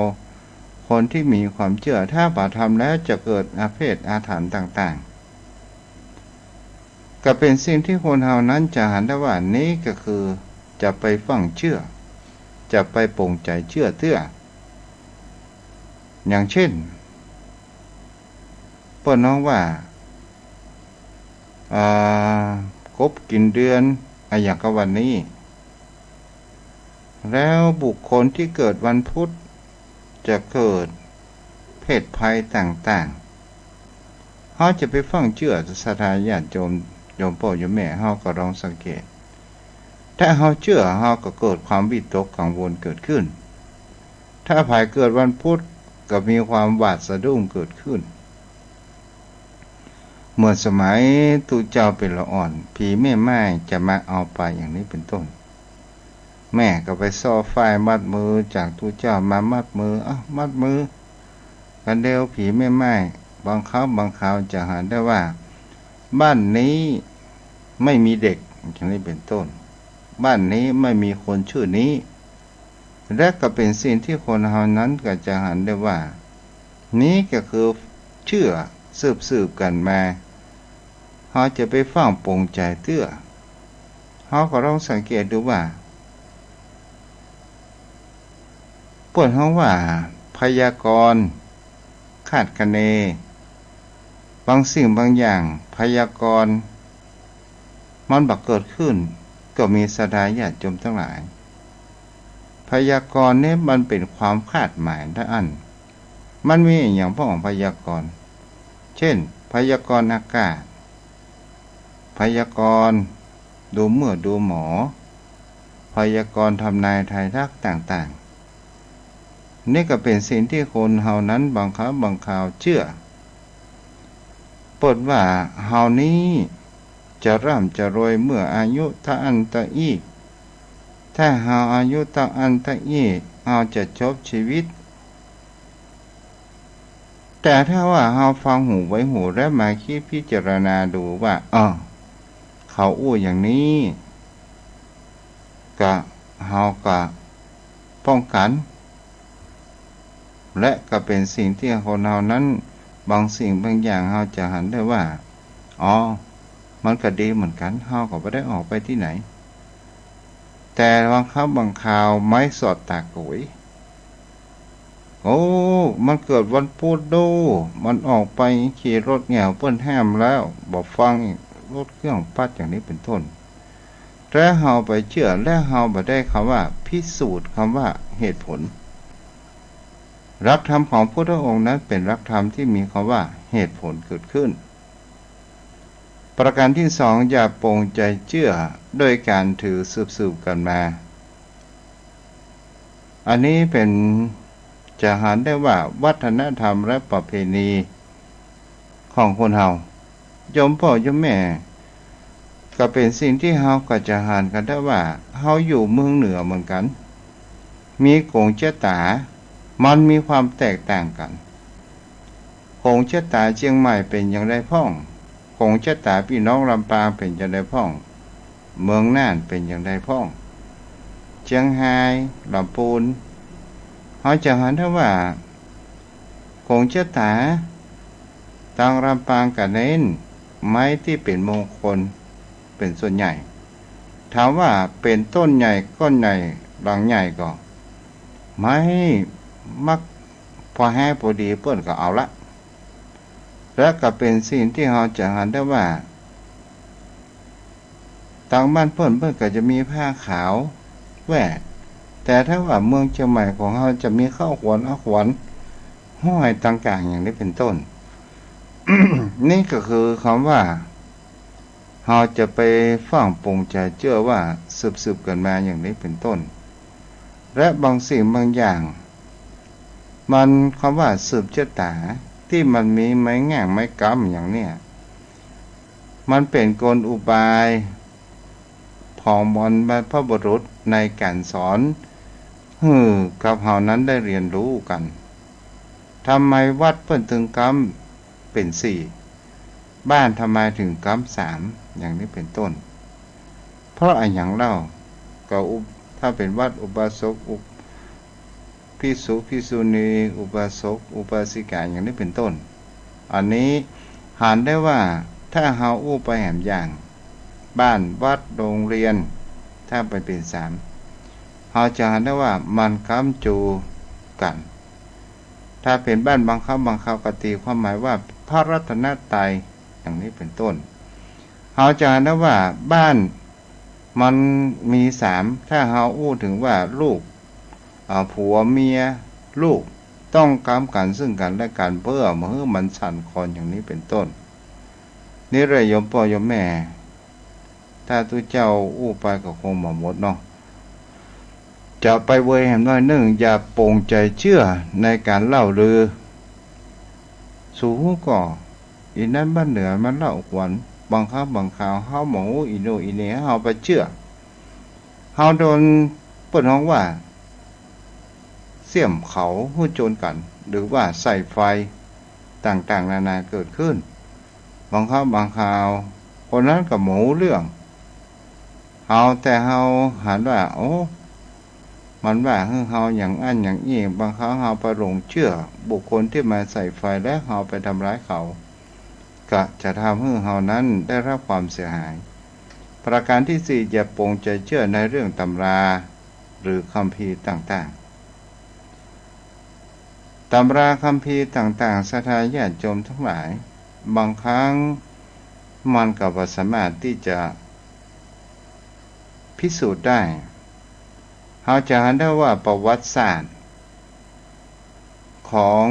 [SPEAKER 1] คนที่มีความเชื่อถ้าปฏิธรรมแล้วจะเกิดอาเพศอาถรรพ์ต่างๆก็เป็นสิ่งที่คนเรานั้นจะเห็นได้ว่านี้ก็คือจะไปฟังเชื่อจะไปปงใจเชื่อเตื้ออย่างเช่นเปิ้นน้องว่ากบกินเดือนอย่างกับวันนี้แล้วบุคคลที่เกิดวันพุธจะเกิดเพศภัยต่างๆเขาจะไปฟังเชื่อศรัทธาญาติโยมพ่อโยมแม่เขาก็ลองสังเกตถ้าเขาเชื่อเขาก็เกิดความวิตกกังวลเกิดขึ้นถ้าภายเกิดวันพุธก็มีความหวาดสะดุ้งเกิดขึ้นเมื่อสมัยตุเจ้าเป็นละอ่อนผีแม่ไม้จะมาเอาไปอย่างนี้เป็นต้นแม่ก็ไปซ่อฝ้ายมัดมือจากตุเจ้ามามัดมือมัดมือกันเดียวผีแม่ไม้บางคราวจะเห็นได้ว่าบ้านนี้ไม่มีเด็กอย่างนี้เป็นต้นบ้านนี้ไม่มีคนชื่อนี้และก็เป็นสิ่งที่คนเฮานั้นก็จะเห็นได้ว่านี้ก็คือเชื่อสืบกันมาเขาจะไปฟังปงใจเตื้อเขาก็ต้องสังเกตดูว่าพวกเขาว่าพยากรณ์คาดคะเนบางสิ่งบางอย่างพยากรณ์มันบักเกิดขึ้นก็มีศรัทธาญาติโยมทั้งหลายพยากรณ์นี้มันเป็นความคาดหมายท่าน มันมีอย่างพวกของพยากรณ์เช่นพยากรณ์อากาศพยากรณ์ดูเมื่อดูหมอพยากรณ์ทำนายทายทักต่างๆ นี่ก็เป็นสิ่งที่คนเฮานั้นบางครั้งบางคราวเชื่อปดว่าเฮานี้จะร่ำจะรวยเมื่ออายุเท่าอันตะอีถ้าเฮาอายุเท่าอันตะอีเฮาจะจบชีวิตแต่ถ้าว่าเฮาฟังหูไว้หูและมาคิดพิจารณาดูว่าเขาอู้อย่างนี้ก็เฮาก็ป้องกันและก็เป็นสิ่งที่คนเฮานั้นบางสิ่งบางอย่างเฮาจะหันได้ว่ามันก็ดีเหมือนกันเฮาก็บ่ได้ออกไปที่ไหนแต่บางครั้งบางคราวไม้สอดตากโกยมันเกิดวันพุธดูมันออกไปขี่รถแง่วเปิ้นแห้มแล้วบ่ฟังรถเครื่องปัดอย่างนี้เป็นต้นและเฮาไปเชื่อและเฮาบ่ได้คำว่าพิสูจน์คำว่าเหตุผลหลักธรรมของพุทธองค์นั้นเป็นหลักธรรมที่มีคำว่าเหตุผลเกิดขึ้นประการที่สองอย่าปรงใจเชื่อโดยการถือสืบกันมาอันนี้เป็นจะหันได้ว่าวัฒนธรรมและประเพณีของคนเฮาโยมพ่อโยมแม่ก็เป็นสิ่งที่เฮาก็จะหันกันได้ว่าเฮาอยู่เมืองเหนือเหมือนกันมีกงเจตามันมีความแตกต่างกันกงเจตาเชียงใหม่เป็นอย่างไรพ่องกงเจตาพี่น้องลำปางเป็นอย่างไรพ่องเมืองน่านเป็นอย่างไรพ่องเชียงรายลำพูนเขาจะหันได้ว่าคงเชื่อตาต่างลำปางกับเน้นไม้ที่เป็นมงคลเป็นส่วนใหญ่ถามว่าเป็นต้นใหญ่ก้อนใหญ่หลังใหญ่ก็ไม้มักพอแห้พอดีเปิ้นก็เอาละและก็เป็นสิ่งที่เราจะหันได้ว่าต่างบ้านเปิ้นก็จะมีผ้าขาวแวดแต่ถ้าว่าเมืองเชียงใหม่ของเราจะมีข้าวขวัญเอาขวัญห้อยต่างๆอย่างนี้เป็นต้น นี่ก็คือคำว่าเราจะไปฟังปรงใจเชื่อว่าสืบกันมาอย่างนี้เป็นต้นและบางสิ่งบางอย่างมันคำว่าสืบเชื่อตาที่มันมีไม้แง่งไม้กำอย่างเนี้ยมันเป็นกลอุบายของบรรพบุรุษในการสอนกับเฮานั้นได้เรียนรู้กันทำไมวัดเพิ่นถึงกำเป็น4บ้านทำไมถึงกำ3อย่างนี้เป็นต้นเพราะอะไรอย่างเล่าก็ถ้าเป็นวัดอุบาสกภิกษุภิกษุณีอุบาสกอุบาสิกาอย่างนี้เป็นต้นอันนี้หานได้ว่าถ้าเฮาอู้ไปแหมอย่างบ้านวัดโรงเรียนถ้าไปเป็น3เราจะเห็นได้ว่ามันค้ำจูกันถ้าเป็นบ้านบางคำบางคราวก็ตีความหมายว่าพระรัตนตรัยอย่างนี้เป็นต้นเราจะเห็นได้ว่าบ้านมันมี3ถ้าเราอู้ถึงว่าลูกผัวเมียลูกต้องค้ำกันซึ่งกันและกันเพื่อมาให้มันสั่นคลอนอย่างนี้เป็นต้นนี่เลยโยมพ่อโยมแม่ถ้าทุกเจ้าอู้ไปก็คงหมดเนาะจะไปเวยแห่งน้อยนึงอย่าปรงใจเชื่อในการเล่าลือสูงก่ออีนั้นบ้านเหนือมันเล่าขวัญบางครั้งบางคราวเฮาหมออีโนอีเนเฮาไปเชื่อเฮาโดนเปิ้นฮ้องว่าเสี่ยมเขาหู้โจรกันหรือว่าใส่ไฟต่างๆนานาเกิดขึ้นบางครั้งบางคราวคนนั้นก็หมูเรื่องเฮาแต่เฮาหันว่ามันว่าเฮาอย่างอันอย่างนี้บางครั้งเฮาไปหลงเชื่อบุคคลที่มาใส่ไฟและเฮาไปทำร้ายเขาก็จะทำให้เฮานั้นได้รับความเสียหายประการที่4อย่าปรงใจเชื่อในเรื่องตำราหรือคัมภีร์ต่างๆตำราคัมภีร์ต่างๆศรัทธาญาติโยมทั้งหลายบางครั้งมันก็บ่สามารถที่จะพิสูจน์ได้เราจะเห็นได้ว่าประวัติศาสตร์ของ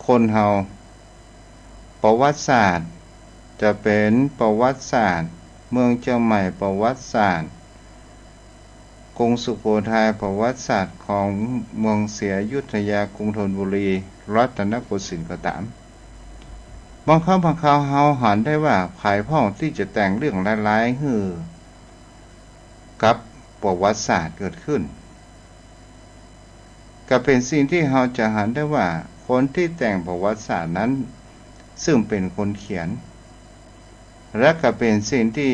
[SPEAKER 1] คนเฮาประวัติศาสตร์จะเป็นประวัติศาสตร์เมืองเชียงใหม่ประวัติศาสตร์ กรุงสุโขทัยประวัติศาสตร์ของเมืองศรีอยุธยากรุงธนบุรีรัตนโกสินทร์ก็ตามบางครั้งบางคราวเฮาหันได้ว่าภายพ้องที่จะแต่งเรื่องร้ายๆฮือกับประวัติศาสตร์เกิดขึ้นก็เป็นสิ่งที่เฮาจะหันได้ว่าคนที่แต่งประวัติศาสตร์นั้นซึ่งเป็นคนเขียนและก็เป็นสิ่งที่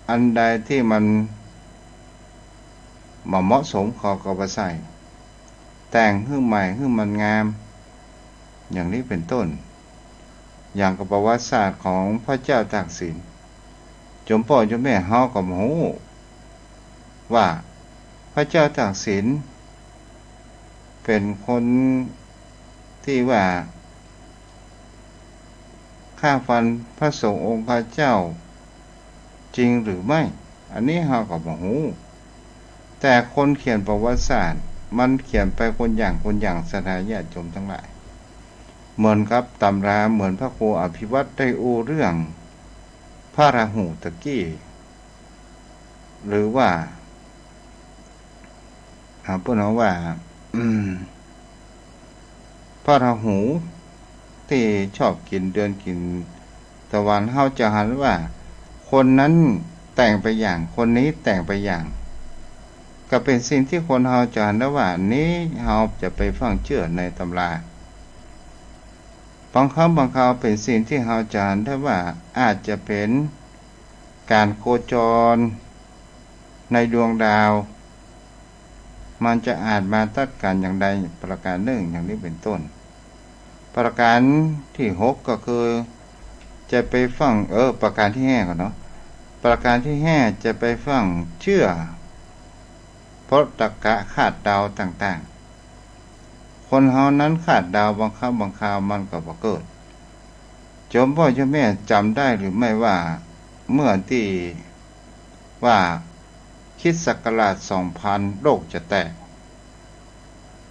[SPEAKER 1] อันใดที่มันเหมาะสมเขาก็บ่ใส่แต่งให้ใหม่ให้มันงามอย่างนี้เป็นต้นอย่างกับประวัติศาสตร์ของพระเจ้าตากสินจอมพ่อจอมแม่เฮาก็บ่ฮู้ว่าพระเจ้าตากสินเป็นคนที่ว่าฆ่าฟันพระสงฆ์องค์พระเจ้าจริงหรือไม่อันนี้เฮาก็บ่ฮู้แต่คนเขียนประวัติศาสตร์มันเขียนไปคนอย่างศรัทธาญาติโยมทั้งหลายเหมือนกับตำราเหมือนพระครูอภิวัตได้อูเรื่องพระราหูตะกี้หรือว่าพูดว่า พระราหูที่ชอบกินเดือนกินตะวันเฮาจะหันว่าคนนั้นแต่งไปอย่างคนนี้แต่งไปอย่างก็เป็นสิ่งที่คนเฮาจะหันได้ว่านี้เฮาจะไปฟังเชื่อในตำราบางครั้งบางคราวเป็นสิ่งที่เฮาจะหันได้ว่าอาจจะเป็นการโคจรในดวงดาวมันจะอาจมาตัดกันอย่างใดประการหนึ่งอย่างนี้เป็นต้นประการที่6ก็คือจะไปฟังประการที่5ก่อนเนาะประการที่5จะไปฟังเชื่อเพราะตรรกะคาดเดาต่างๆคนเฮานั้นคาดเดาบางครั้งบางคราวมันก็บ่เกิดจอมพ่อเจ้าแม่จำได้หรือไม่ว่าเมื่อที่ว่าคริสต์ศักราช 2000 โลกจะแตก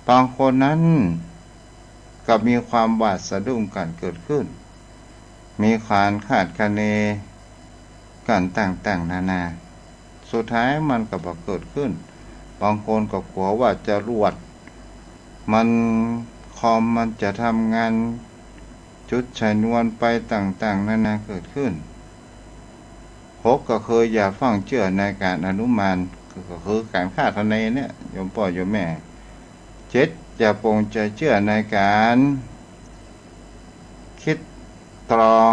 [SPEAKER 1] บางคนนั้นก็มีความหวาดสะดุ้งกันเกิดขึ้นมีการคาดคะเนกันต่างๆนานาสุดท้ายมันก็บ่เกิดขึ้นบางคนก็กลัวว่าจะรวดมันจะทำงานจุดชนวนไปต่างๆนานาเกิดขึ้น6ก็คืออย่าฟังเชื่อในการอนุมานก็คือการคาดคะเนเนี่ยโยมพ่อโยมแม่7อย่าปรงใจเชื่อในการคิดตรอง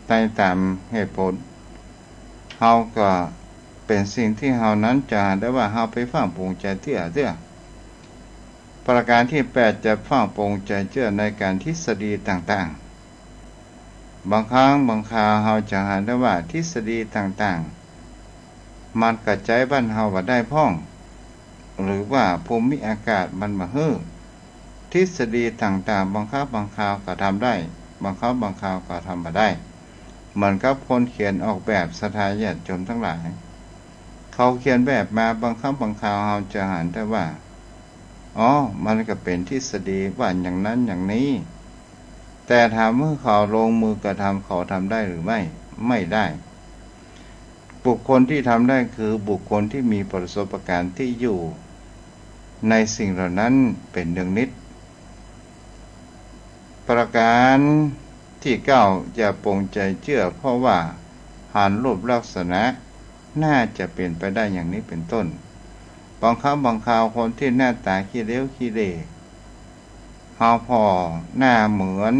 [SPEAKER 1] ในตามเหตุผลเฮาก็เป็นสิ่งที่เฮานั้นจะได้ว่าเฮาไปฟังปรงใจเชื่อประการที่8จะฟังปรงใจเชื่อในการทฤษฎีต่างๆบางครั้งบางคราวเฮาจะหาได้ว่าทฤษฎีต่างๆมันกระจายบ้านเฮาบ่ได้พ้องหรือว่าภูมิอากาศมันบ่ฮื้อทฤษฎีต่างๆบางครั้งบางคราวก็ทำได้บางครั้งบางคราวก็ทำบ่ได้เหมือนกับคนเขียนออกแบบศรัทธาญาติโยมทั้งหลายเขาเขียนแบบมาบางครั้งบางคราวเฮาจะหันได้ว่ามันก็เป็นทฤษฎีว่าอย่างนั้นอย่างนี้แต่ถามเมื่อเขาลงมือกระทำเขาทำได้หรือไม่ได้บุคคลที่ทำได้คือบุคคลที่มีประสบการณ์ที่อยู่ในสิ่งเหล่านั้นเป็นเนืองนิดประการที่9อย่าปรงใจเชื่อเพราะว่าหันรูปลักษณะน่าจะเปลี่ยนไปได้อย่างนี้เป็นต้นบางครั้งบางคราวคนที่หน้าตาขี้เลี้ยวขี้เล่เฮาพอหน้าเหมือน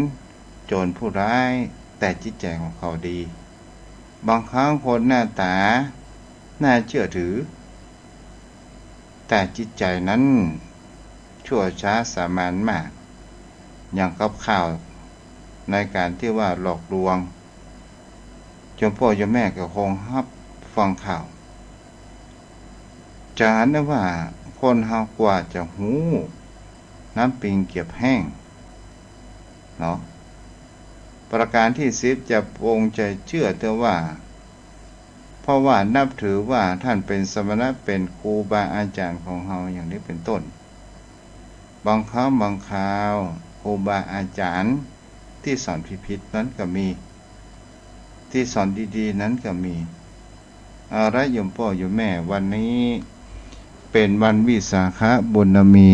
[SPEAKER 1] โจรผู้ร้ายแต่จิตใจของเขาดีบางครั้งคนหน้าตาน่าเชื่อถือแต่จิตใจนั้นชั่วช้าสามัญมากอย่างกับข่าวในการที่ว่าหลอกลวงจนพ่อจนแม่ก็คงรับฟังข่าวจะหันได้ว่าคนเฮากว่าจะหูน้ำปิงเก็บแห้งเนาะประการที่10จะปรงใจเชื่อเถอะว่าเพราะว่านับถือว่าท่านเป็นสมณะเป็นครูบาอาจารย์ของเฮาอย่างนี้เป็นต้นบางครั้งบางคราวครูบาอาจารย์ที่สอนผิดๆนั้นก็มีที่สอนดีๆนั้นก็มีอะไรโยมพ่อโยมแม่วันนี้ เป็นวันวิสาขบุญมี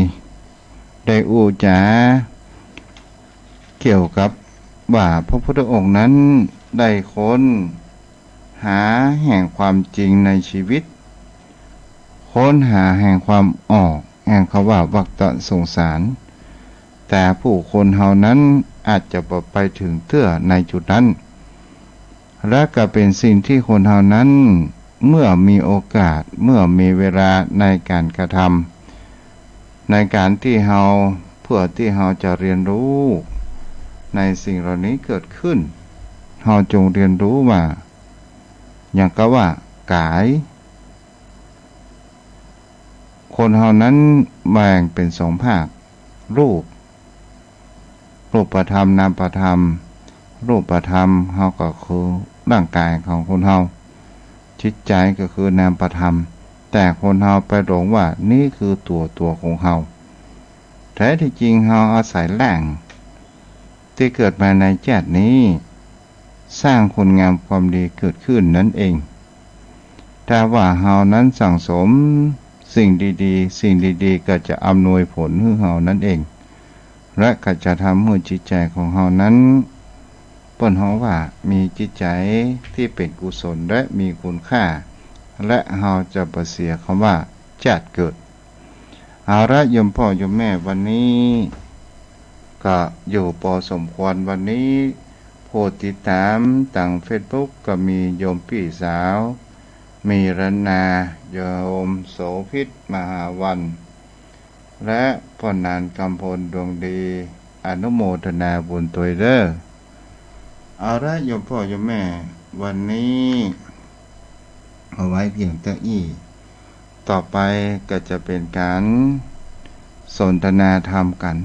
[SPEAKER 1] ได้อูจาเกี่ยวกับว่าพระพุทธองค์นั้นได้ค้นหาแห่งความจริงในชีวิตค้นหาแห่งความออกแห่งคำว่าวัฏสงสารแต่ผู้คนเฮานั้นอาจจะบ่ไปถึงเตื้อในจุดนั้นและก็เป็นสิ่งที่คนเฮานั้นเมื่อมีโอกาสเมื่อมีเวลาในการกระทำในการที่เฮาเพื่อที่เฮาจะเรียนรู้ในสิ่งเหล่านี้เกิดขึ้นเฮาจงเรียนรู้ว่าอย่างก็ว่ากายคนเฮานั้นแบ่งเป็นสองภาครูปธรรมนามธรรมรูปธรรมเฮาก็คือร่างกายของคนเฮาจิตใจก็คือนามธรรมแต่คนเฮาไปหลงว่านี่คือตัวของเฮาแท้ที่จริงเฮาอาศัยแหล่งที่เกิดมาในชาตินี้สร้างคุณงามความดีเกิดขึ้นนั่นเองแต่ว่าเฮานั้นสั่งสมสิ่งดีๆสิ่งดีๆก็จะอำนวยผลให้เฮานั่นเองและก็จะทำให้จิตใจของเฮานั้นเปิ้นเฮาว่ามีจิตใจที่เป็นกุศลและมีคุณค่าและเฮาจะบ่เสียคำว่าชาติเกิดเอาละโยมพ่อโยมแม่วันนี้ก็อยู่พอสมควรวันนี้ผู้ติดตามทาง Facebook ก็มีโยมพี่สาวมีรนาโยมโสภิตมหาวันและพ่อนานกำพลดวงดีอนุโมทนาบุญตัวยเด้อเอาละโยมพ่อโยมแม่วันนี้เอาไว้เพียงเท่านี้ต่อไปก็จะเป็นการสนทนาธรรมกัน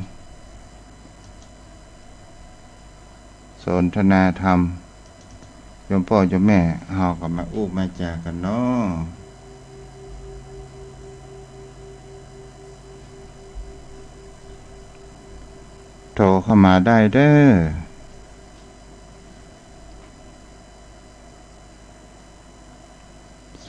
[SPEAKER 1] สนทนาธรรมโยมพ่อโยมแม่เฮาก็มาอู้มาจากันเนาะโทรเข้ามาได้เด้อ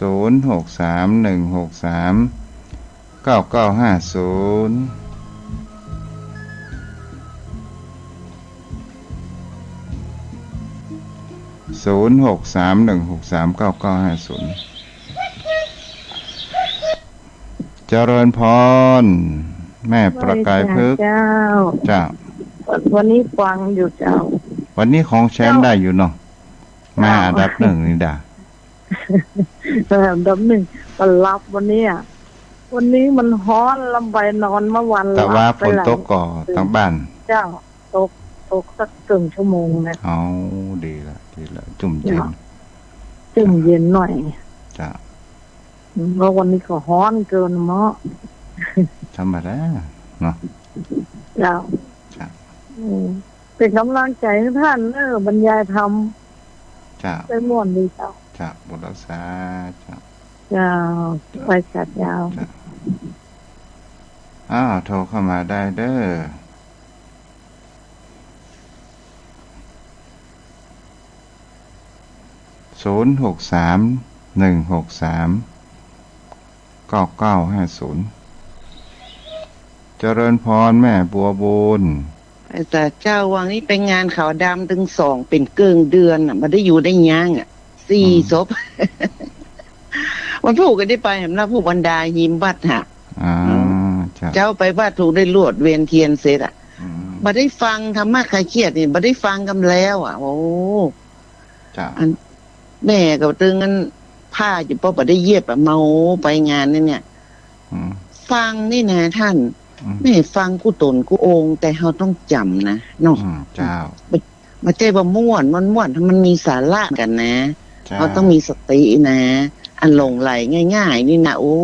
[SPEAKER 1] 06316399500631639950เจริญพรแม่ประกายพฤกษ์เจ้า
[SPEAKER 2] วันนี้ฟังอยู่เจ้า
[SPEAKER 1] วันนี้ของแชมป์ได้อยู่เนาะมาอันดับหนึ่งนี่ด่า
[SPEAKER 2] อันดับหนึ่งมันรับวันนี้มันฮ้อนลำใบนอนเมื่อวัน
[SPEAKER 1] แต่ว่าฝนตกก่อทั้งบ้าน
[SPEAKER 2] เจ้าตกสักครึ่งชั่วโมงนะ
[SPEAKER 1] เอาดีละจุ่มเ
[SPEAKER 2] ย็นหน่อย
[SPEAKER 1] จ้า
[SPEAKER 2] เพราะวันนี้ก็ฮ้อนเกินเนาะ
[SPEAKER 1] ธรรมดาเนาะ
[SPEAKER 2] เจ้าเป็นกำลังใจให้ท่านบรรยายธรรม
[SPEAKER 1] จ้า
[SPEAKER 2] เป็นม่วนดีเจ้า
[SPEAKER 1] จ้าบุญรักษา
[SPEAKER 2] จ้าไปจัดยาว
[SPEAKER 1] โทรเข้ามาได้เด้อ0631639950เจริญพรแม่บัวบุญ
[SPEAKER 3] แต่เจ้าวังนี้เป็นงานขาวดำถึง2เป็นเกิงเดือนมาได้อยู่ได้ย่าง4ศพวันผู้ก็ได้ไปเห็นนะผู้บรรดาหิมวัดฮะเจ้าไปวัดถูกได้ลวดเวียนเทียนเสร็จมาได้ฟังธรรมะคลายเครียดนี่มาได้ฟังกันแล้วโอ้แม่กับตึงนั้นผ้าอยู่เพราะมาได้เย็บเมาไปงานนี่เนี่ยฟังนี่นะท่านไม่ฟังกูตนกูองแต่เราต้องจำนะเนาะ
[SPEAKER 1] เจ้า
[SPEAKER 3] มาเจ้าม่วนถ้ามันมีสาระกันนะเราต้องมีสตินะอันหลงไหลง่ายๆนี่นะโอ้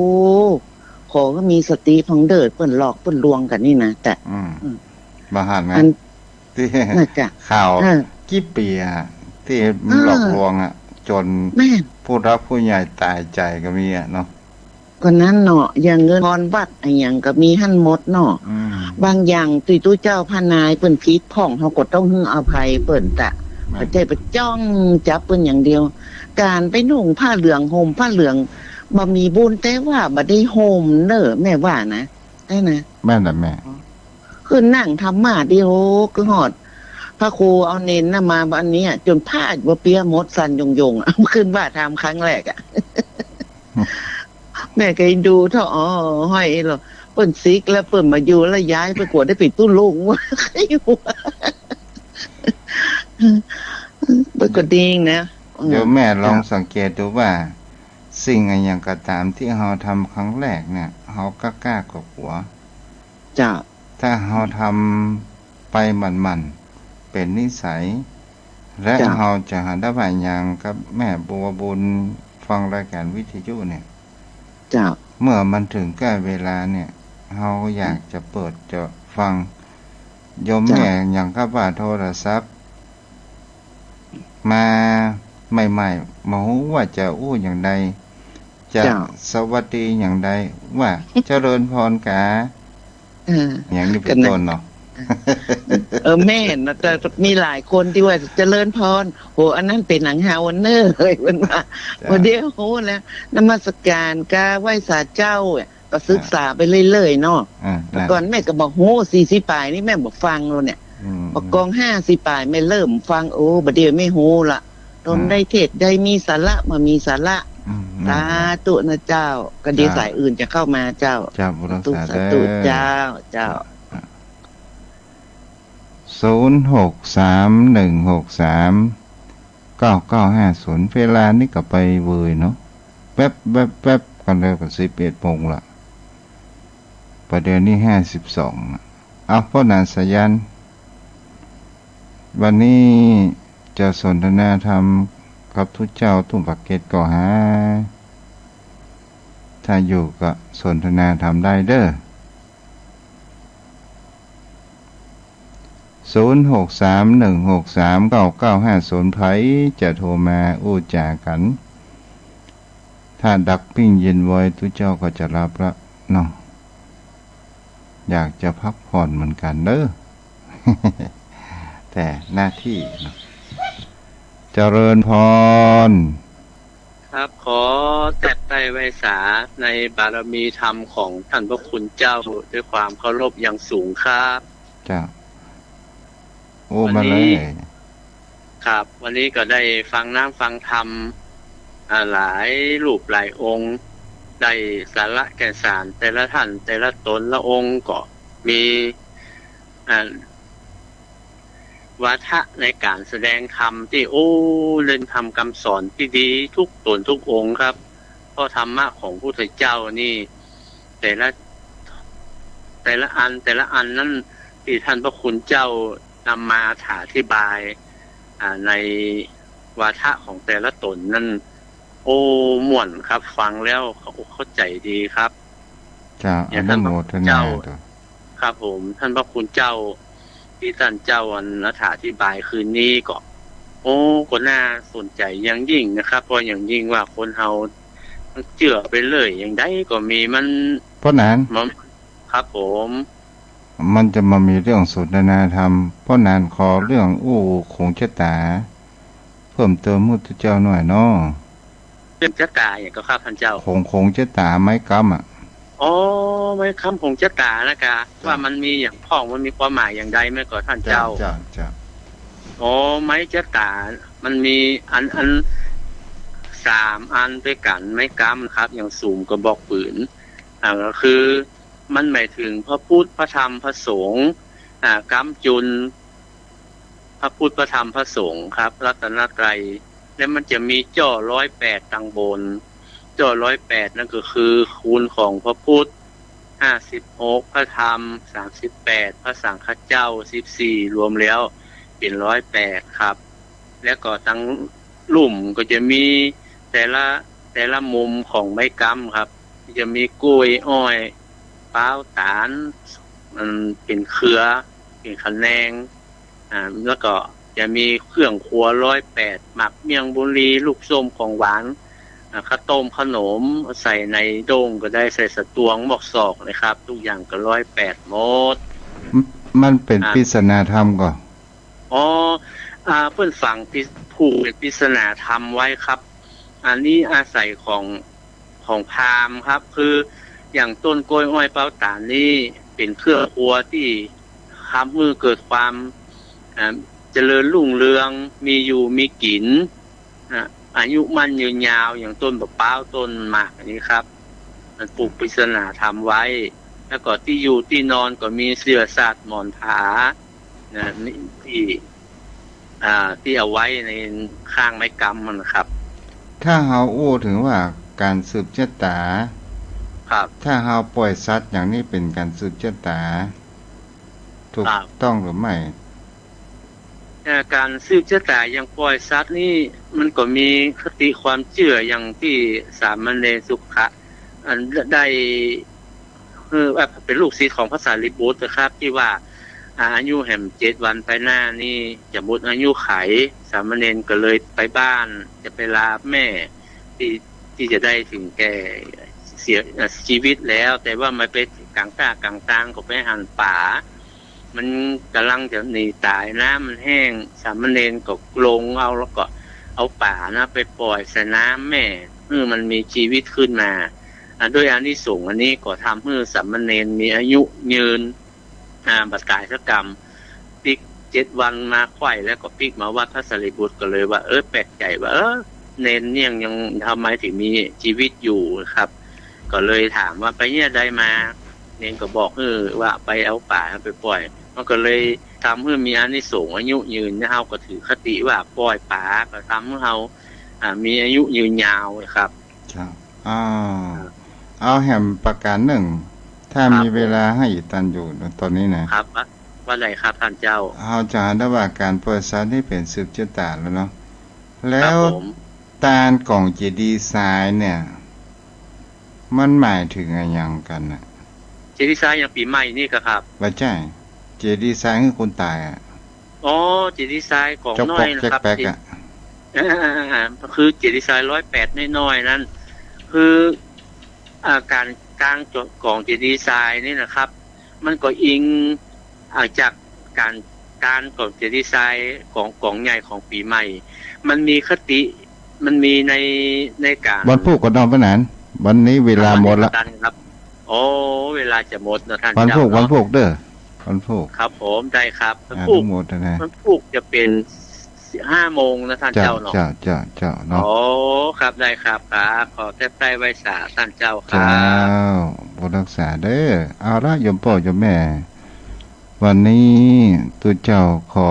[SPEAKER 3] ขอก็มีสติพังเดิดเปิ้นหลอกเปิ้นลวงกันนี่นะแต่
[SPEAKER 1] บาหันไงที่ข่าวกี่ปีที่หลอกลวงจนผู้รับผู้ใหญ่ตายใจก็มีเนาะ
[SPEAKER 3] ก็นั้นเนาะอย่างเงินทอนวัดอย่างก็มีหั่นหมดเนาะบางอย่างตู้เจ้าพานายเปิ้นผิดพ้องเฮาก็ต้องให้อภัยเปิ้นแต่บ่ใจไปจ้องจับเปิ้นอย่างเดียวการไปนุ่งผ้าเหลืองห่มผ้าเหลือง บ่มีบุญแต่ว่าบ่ได้โฮมเด้อแม่ว่านะได้นะ
[SPEAKER 1] แม่นล่ะแม่
[SPEAKER 3] คือนั่งทำมาเดียวก็หอดพระครูเอาเน้นน่ะมาวันนี้จนผ้าบ่เปียมดสันยงเอาขึ้นว่าทำครั้งแรกอ่ะ แม่เคยดูเท่าห้อยหรอเปิ่นซิกแล้วเปิ่นมาอยู่แล้วย้ายไปกวดได้ปิดตู้ลุงว่าใครอยู่เปิ่นก็ดีนะ
[SPEAKER 1] เดี๋ยวแม่ลองสังเกตดูว่า สิ่งอะไรอย่างก็ตามที่เราทำครั้งแรกเนี่ยเรากล้ากลัว
[SPEAKER 3] จ้า
[SPEAKER 1] ถ้าเราทำไปมันๆเป็นนิสัย และเราจะหาได้บางอย่างกับแม่บัวบุญฟังรายการวิทยุเนี่ย
[SPEAKER 3] จ้า
[SPEAKER 1] เมื่อมันถึงใกล้เวลาเนี่ยเราอยากจะเปิดจะฟังโยมแม่อย่างกับว่าโทรศัพท์มาใหม่ๆมาหูว่าจะอู้อย่างใดจะสวัสดีอย่างใดว่าเจริญพรกาอย่างนี้เป็นต้นเนาะ
[SPEAKER 3] แม่นะแต่มีหลายคนที่ว่าเจริญพรโหอันนั้นเป็นหนังฮาวเนอร์เลยมันว่าวันเดียวโหแล้วนมัสการกาไหว้สาเจ้าก็ศึกษาไปเรื่อยๆเนาะก่อนแม่ก็บอกโห40 ปลายนี่แม่บอกฟังแล้วเนี่ยบอกกอง50 ปลายไม่เริ่มฟังโอ้บัดเดี๋ยวไม่โหละตนได้เทศได้มีสาระมามีสาระสาธุนะเจ้าก็ดีสายอื่นจะเข้ามาเจ้า
[SPEAKER 1] บุรักษา
[SPEAKER 3] สาธุเจ้า
[SPEAKER 1] 0631639950เวลานี่ก็ไปเวยเนาะแป๊บกันเลยก็11 โมงละประเดี๋ยวนี้52เอาพ่อนานสยันวันนี้จะสนทนาธรรมกับทุกเจ้าตุ้มปักเกตก่อหาถ้าอยู่ก็สนทนาธรรมได้เด้อ0631639950ไผจะโทรมาอู้จากันถ้าดักปิ้งเย็นไว้ทุกเจ้าก็จะรับละเนาะอยากจะพักผ่อนเหมือนกันเด้อ แต่หน้าที่เนาะเจริญพร
[SPEAKER 4] ครับขอแต่ไตไวสาในบารมีธรรมของท่านพระคุณเจ้าด้วยความเคารพอย่างสูงครับ
[SPEAKER 1] จ้าโอ้มาเลย
[SPEAKER 4] ครับวันนี้ก็ได้ฟังน้ำฟังธรรมหลายรูปหลายองค์ได้สาระแก่นสารแต่ละท่านแต่ละตนละองค์ก็มีวาทะในการแสดงธรรมที่เล่นธรรมคำสอนที่ดีทุกตนทุกองค์ครับเพราะธรรมะของพระพุทธเจ้านี่แต่ละอันนั้นที่ท่านพระคุณเจ้านำมาอธิบายในวาทะของแต่ละตนนั้นม่วนครับฟังแล้วเข้าใจดีครับ
[SPEAKER 1] อย่างท่านพระคุณเจ้า
[SPEAKER 4] ครับผมท่านพระคุณเจ้าที่ท่านเจ้าอธิบายคืนนี้ก็ก็น่าสนใจอย่างยิ่งนะครับเพราะอย่างยิ่งว่าคนเฮาเชื่อไปเลยอย่างใดก็มีมัน
[SPEAKER 1] เพราะนั้น
[SPEAKER 4] ครับผม
[SPEAKER 1] มันจะมามีเรื่องสนทนาธรรมเพราะนั้นขอเรื่องคงชะตาเพิ่มเติมมุตเจ้าหน่อยเนาะ
[SPEAKER 4] เรื่องชะตาอย่างก็ครับท่านเจ้า
[SPEAKER 1] คงชะตาไม้กำ
[SPEAKER 4] ไม่คำคงชะตานะคะว่ามันมีอย่างพ้องมันมีความหมายอย่างใดไม่ก็ท่านเจ้าไม้ชะตามันมีอัน3 อันด้วยกันไม้กำครับอย่างสูงกระบอกปืนก็คือมันหมายถึงพระพุทธพระธรรมพระสงฆ์กำจุลพระพุทธพระธรรมพระสงฆ์ครับรัตนตรัยแล้วมันจะมีจ่อ108ตังบนจ่อ108นั่นก็คือคูณของพระพุทธ56พระธรรม38พระสังฆเจ้า14รวมแล้วเป็น108ครับแล้วก็ตั้งลุ่มก็จะมีแต่ละมุมของไม้กำครับจะมีกล้วยอ้อยป้าวตาลมันเป็นเครือเป็นขะแนงแล้วก็จะมีเครื่องครัว108หมักเมียงบุรีลูกส้มของหวานข้าวต้มขนมใส่ในโด่งก็ได้ใส่สตวงบอกศอกเลยครับทุกอย่างก็108หมด
[SPEAKER 1] มันเป็นปริศนาธรรมก่อน
[SPEAKER 4] เพื่อนฝังผูกเป็นปริศนาธรรมไว้ครับอันนี้อาศัยของ ของพราหมณ์ครับคืออย่างต้นกล้วยอ้อยเปาตานนี่เป็นเครื่องครัวที่ทำให้เกิดความเจริญรุ่งเรืองมีอยู่มีกินอายุมั่นยืนยาวอย่างต้นมะพร้าวต้นหมากอันนี้ครับมันปลูกปริศนาทำไว้แล้วก็ที่อยู่ที่นอนก็มีเสื่อศาสตร์หมอนผาที่เอาไว้ในข้างไม้กำมันครับ
[SPEAKER 1] ถ้าเฮาอู้ถึงว่าการสืบชะตา
[SPEAKER 4] ครับ
[SPEAKER 1] ถ้าเฮาปล่อยสัตว์อย่างนี้เป็นการสืบชะตาถูกต้องหรือไม่
[SPEAKER 4] การสืบชะตาอย่างปล่อยสัตว์นี่มันก็มีคติความเชื่ออย่างที่สามเณรสุขะได้เป็นลูกศิษย์ของพระสารีบุตรนะครับที่ว่าอายุแห่ม7 วันไปหน้านี่จะหมดอายุไขสามเณรก็เลยไปบ้านจะไปลาแม่ที่จะได้ถึงแก่เสียชีวิตแล้วแต่ว่าไม่ไปกลางตากลางตางก็ไปหันป่ามันกำลังจะหนีตายน้ำมันแห้งสามเณรก็ลงเอาแล้วก็เอาป่านะไปปล่อยใส่น้ำแม่มันมีชีวิตขึ้นมาด้วยอานิสงส์อันนี้ก็ทำให้สามเณรมีอายุยืนบัดกายกรรมปิก7 วันมาไข่แล้วก็ปิกมาวัดพระสารีบุตรก็เลยว่าแปลกใจว่าเนนเนี่ยยังทำไมถึงมีชีวิตอยู่ครับก็เลยถามว่าไปเนี่ยได้มาเนนก็บอกว่าไปเอาป่าไปปล่อยมันก็เลยทำให้มีอานิสงส์อายุยืนเฮาก็ถือคติว่าปล่อยป่าก็ทำให้เฮามีอายุยืนยาวครับ
[SPEAKER 1] ครับเอาแหมประการหนึ่งถ้ามีเวลาให้ตันอยู่ตอนนี้นะครับ
[SPEAKER 4] ว่าไรครับท่านเจ้า
[SPEAKER 1] เอาจะหาได้ว่าการเปิดสัตว์ที่เป็นสืบชะตาแล้วเนาะแล้วตาลกล่องเจดีย์ทรายเนี่ยมันหมายถึงอะไรอย่างกันน่ะ
[SPEAKER 4] เจดีย์ทรายอย่างปีใหม่นี่ครับ
[SPEAKER 1] ว่าใช่เจดีย์ทรายคือคนตาย
[SPEAKER 4] เจดีย์ทรายของน้อยนะครับคือเจดีย์ทราย108น้อยๆนั้นคือการกลางกล่องเจดีย์ทรายนี่นะครับมันก็อิงจากการกล่องเจดีย์ทรายของกล่องใหญ่ของปีใหม่มันมีคติมันมีในการ
[SPEAKER 1] วันพุธก็นอนปะนั้นวันนี้เวลาหมดแล้ว
[SPEAKER 4] ครับเวลาจะหมดนะท่าน
[SPEAKER 1] เจ้าวันพุธเด้อวันพุธ
[SPEAKER 4] ครับผมได้ครับวันพุธวันพุธจะเป็น5 โมงนะท่านเจ้าเนาะ
[SPEAKER 1] เจ้าเนาะ
[SPEAKER 4] ครับได้ครับขอแทบใต้ไว้สาท่านเจ้าครับ
[SPEAKER 1] บุญรักษาเด้อเอาละโยมพ่อโยมแม่วันนี้ตัวเจ้าขอ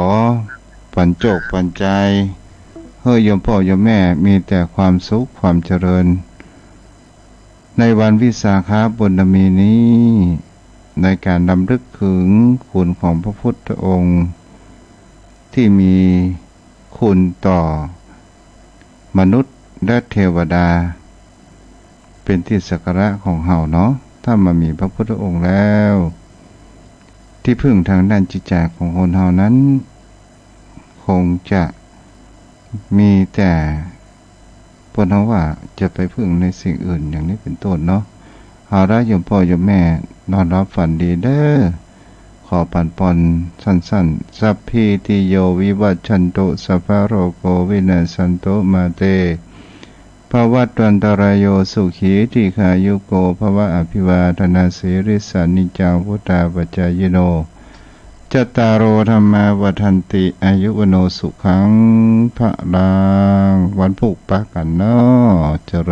[SPEAKER 1] ปัญจกปัญใจให้โยมพ่อโยมแม่มีแต่ความสุขความเจริญในวันวิสาขบูชมีนี้ในการรำลึกถึงคุณของพระพุทธองค์ที่มีคุณต่อมนุษย์และเทวดาเป็นที่สักการะของเฮาเนาะถ้ามามีพระพุทธองค์แล้วที่พึ่งทางด้านจิตใจของคนเฮานั้นคงจะมีแต่พวกเราว่าจะไปพึ่งในสิ่งอื่นอย่างนี้เป็นต้นเนาะเอาละโยมพ่อโยมแม่นอนรับฝันดีเด้อขอปันปอนสั้นๆสัพพิติโยวิวัชชันโตสัพพะโรโควินัสสันโตมาเตภวัตวันตรายโยสุขีติขายุโกภวะอภิวาทนาสิริสานิจังพุทธาปัจจายโนจัตตารโอธรรมาวัฏันติอายุวโนสุขังพระลังวันพุธปะกันเนาะเจริญ